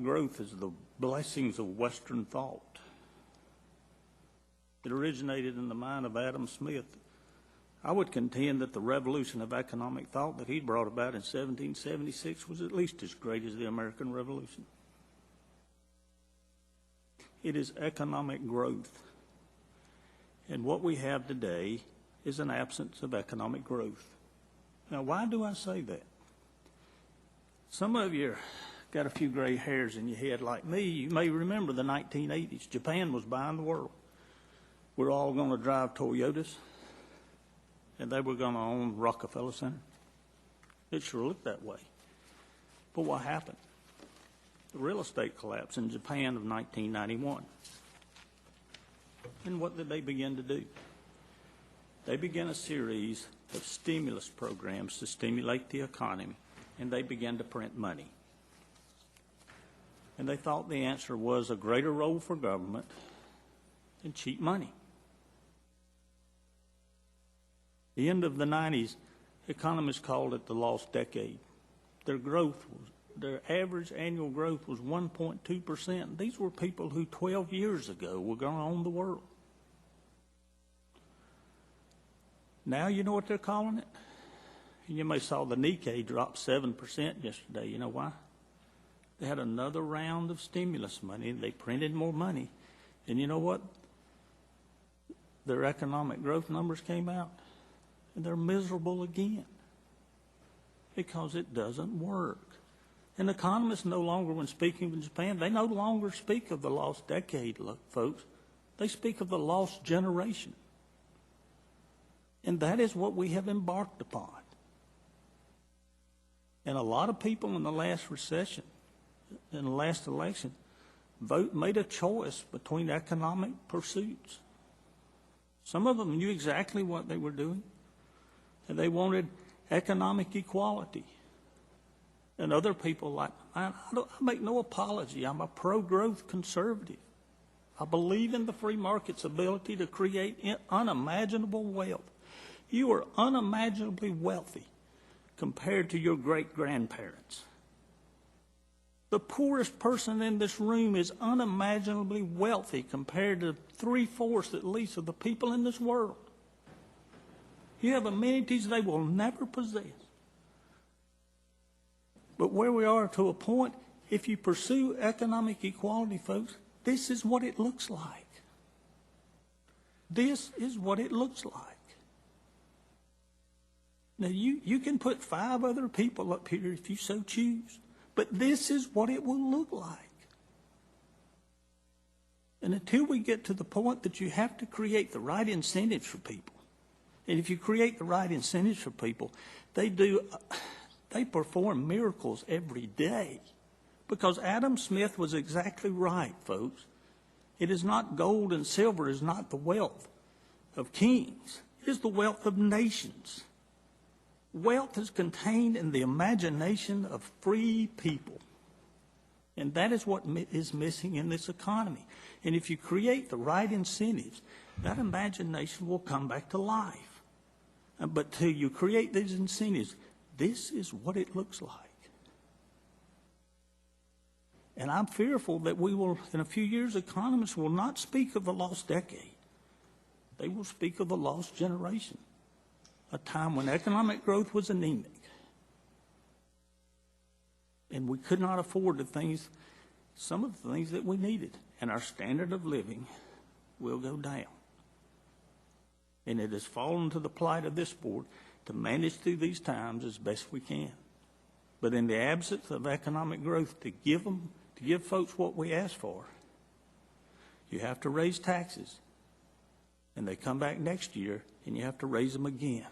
S1: growth is the blessings of Western thought. It originated in the mind of Adam Smith. I would contend that the revolution of economic thought that he brought about in 1776 was at least as great as the American Revolution. It is economic growth. And what we have today is an absence of economic growth. Now, why do I say that? Some of you got a few gray hairs in your head like me. You may remember the 1980s. Japan was buying the world. We're all going to drive Toyotas, and they were going to own Rockefeller Center. It sure looked that way. But what happened? The real estate collapse in Japan of 1991. And what did they begin to do? They began a series of stimulus programs to stimulate the economy, and they began to print money. And they thought the answer was a greater role for government and cheap money. The end of the 90s, economists called it the lost decade. Their average annual growth was 1.2%. These were people who 12 years ago were going to own the world. Now you know what they're calling it? You may saw the Nikkei drop 7% yesterday. You know why? They had another round of stimulus money. They printed more money. And you know what? their economic growth numbers came out, and they're miserable again because it doesn't work. And economists no longer, when speaking of Japan, they no longer speak of the lost decade, look, folks. They speak of the lost generation. And that is what we have embarked upon. And a lot of people in the last recession, in the last election, made a choice between economic pursuits. Some of them knew exactly what they were doing, and they wanted economic equality. And other people, like, I make no apology. I'm a pro-growth conservative. I believe in the free market's ability to create unimaginable wealth. You are unimaginably wealthy compared to your great-grandparents. The poorest person in this room is unimaginably wealthy compared to 3/4 at least of the people in this world. You have amenities they will never possess. But where we are to a point, if you pursue economic equality, folks, this is what it looks like. This is what it looks like. Now, you can put 5 other people up here if you so choose, but this is what it will look like. And until we get to the point that you have to create the right incentives for people, and if you create the right incentives for people, they perform miracles every day. Because Adam Smith was exactly right, folks. It is not gold and silver is not the wealth of kings. It is the wealth of nations. Wealth is contained in the imagination of free people. And that is what is missing in this economy. And if you create the right incentives, that imagination will come back to life. But till you create these incentives, this is what it looks like. And I'm fearful that we will, in a few years, economists will not speak of the lost decade. They will speak of the lost generation, a time when economic growth was anemic. And we could not afford some of the things that we needed. And our standard of living will go down. And it has fallen to the plight of this board to manage through these times as best we can. But in the absence of economic growth, to give folks what we ask for, you have to raise taxes. And they come back next year, and you have to raise them again.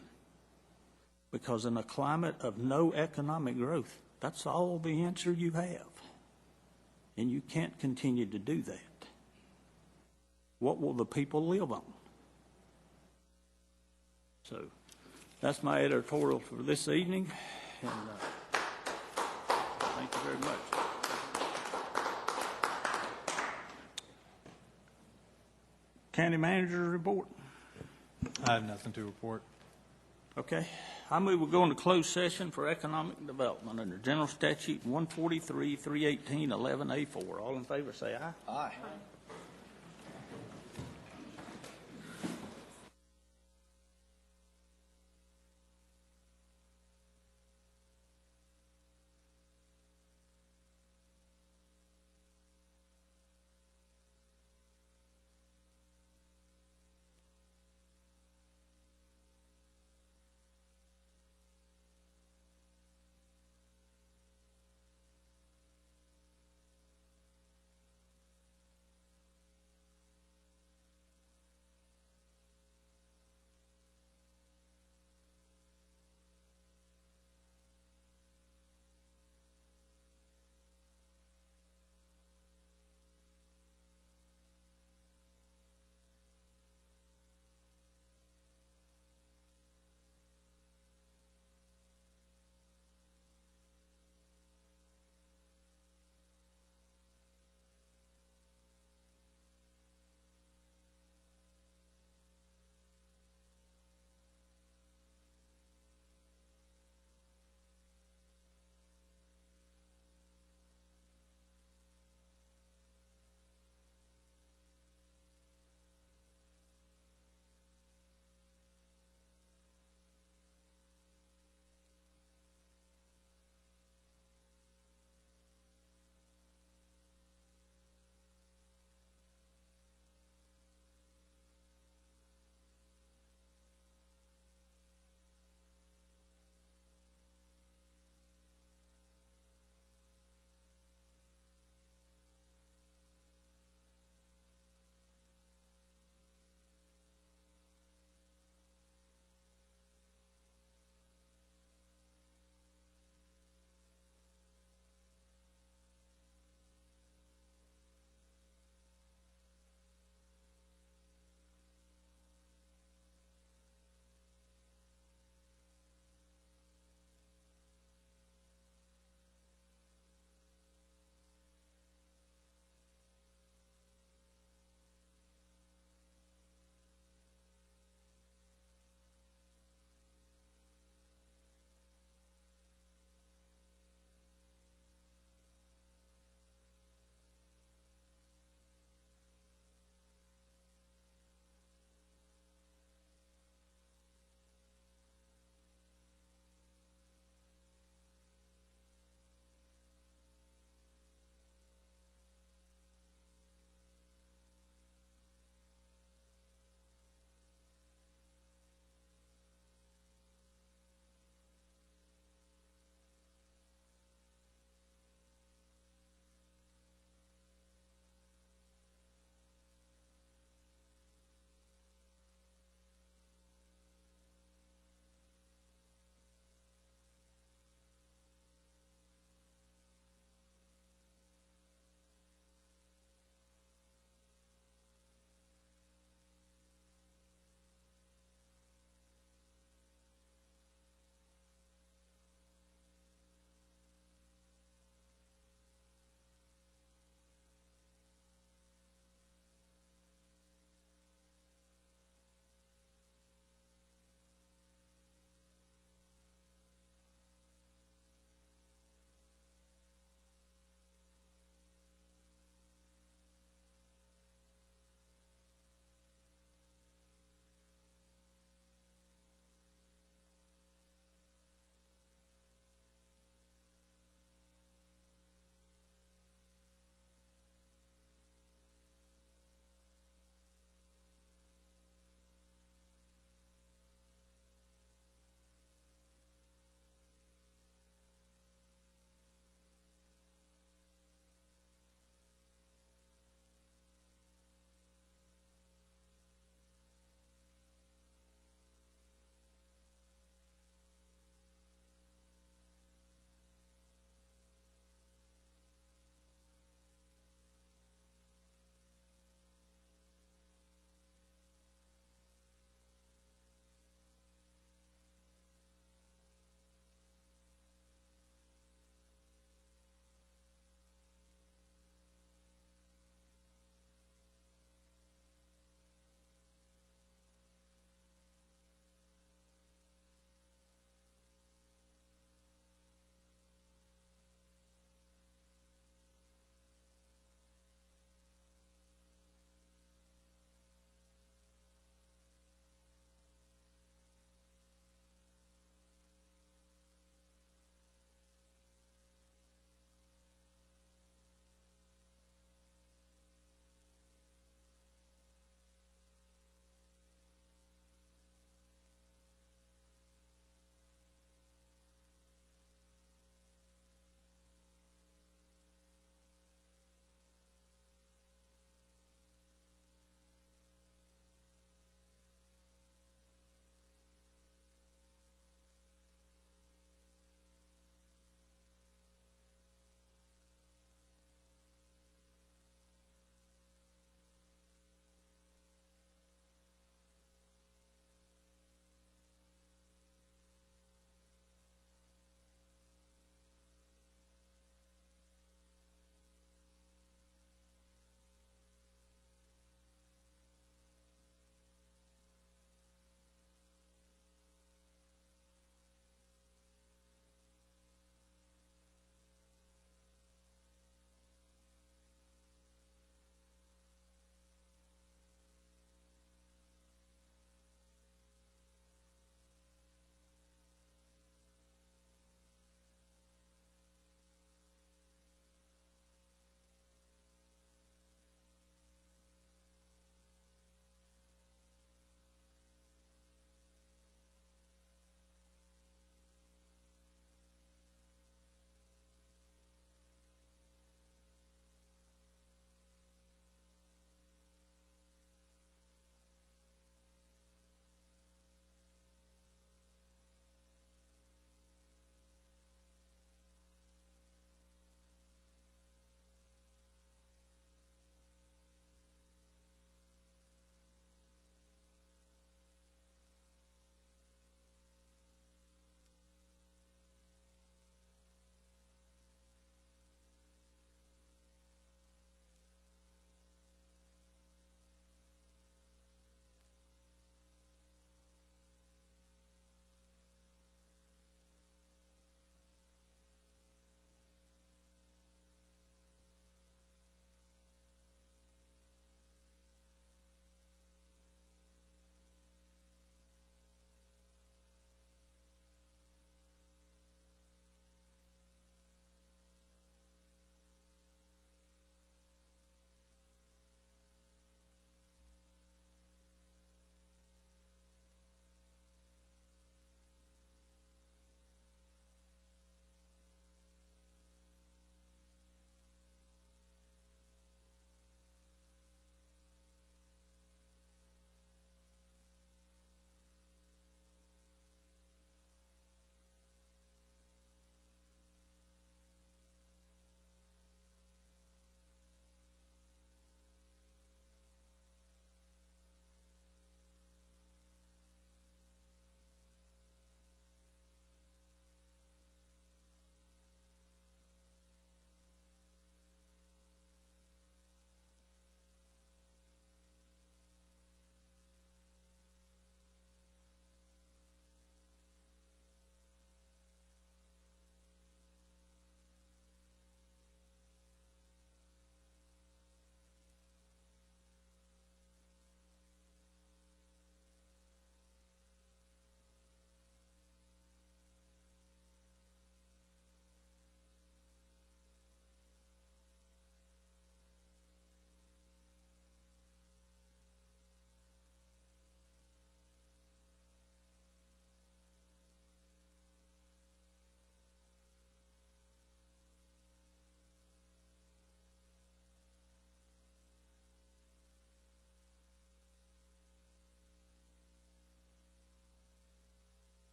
S1: Because in a climate of no economic growth, that's all the answer you have. And you can't continue to do that. What will the people live on? So that's my editorial for this evening. And thank you very much. County Manager's report.
S3: I have nothing to report.
S1: Okay. I move we go into closed session for economic development under General Statute 143, 318, 11A4. All in favor say aye.
S2: Aye.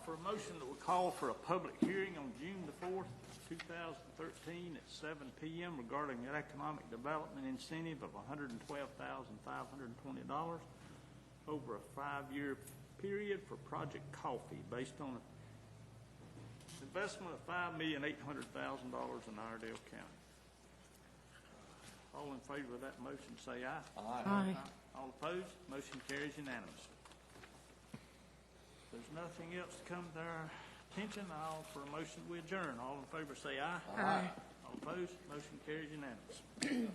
S1: for a motion that we call for a public hearing on June the 4th, 2013 at 7 p.m. regarding an economic development incentive of $112,520 over a 5-year period for Project Coffee based on an investment of $5,800,000 in Iredell County. All in favor of that motion say aye.
S16: Aye.
S1: All opposed? Motion carries unanimously. If there's nothing else to come to our attention, I'll offer a motion we adjourn. All in favor say aye.
S16: Aye.
S1: All opposed? Motion carries unanimously.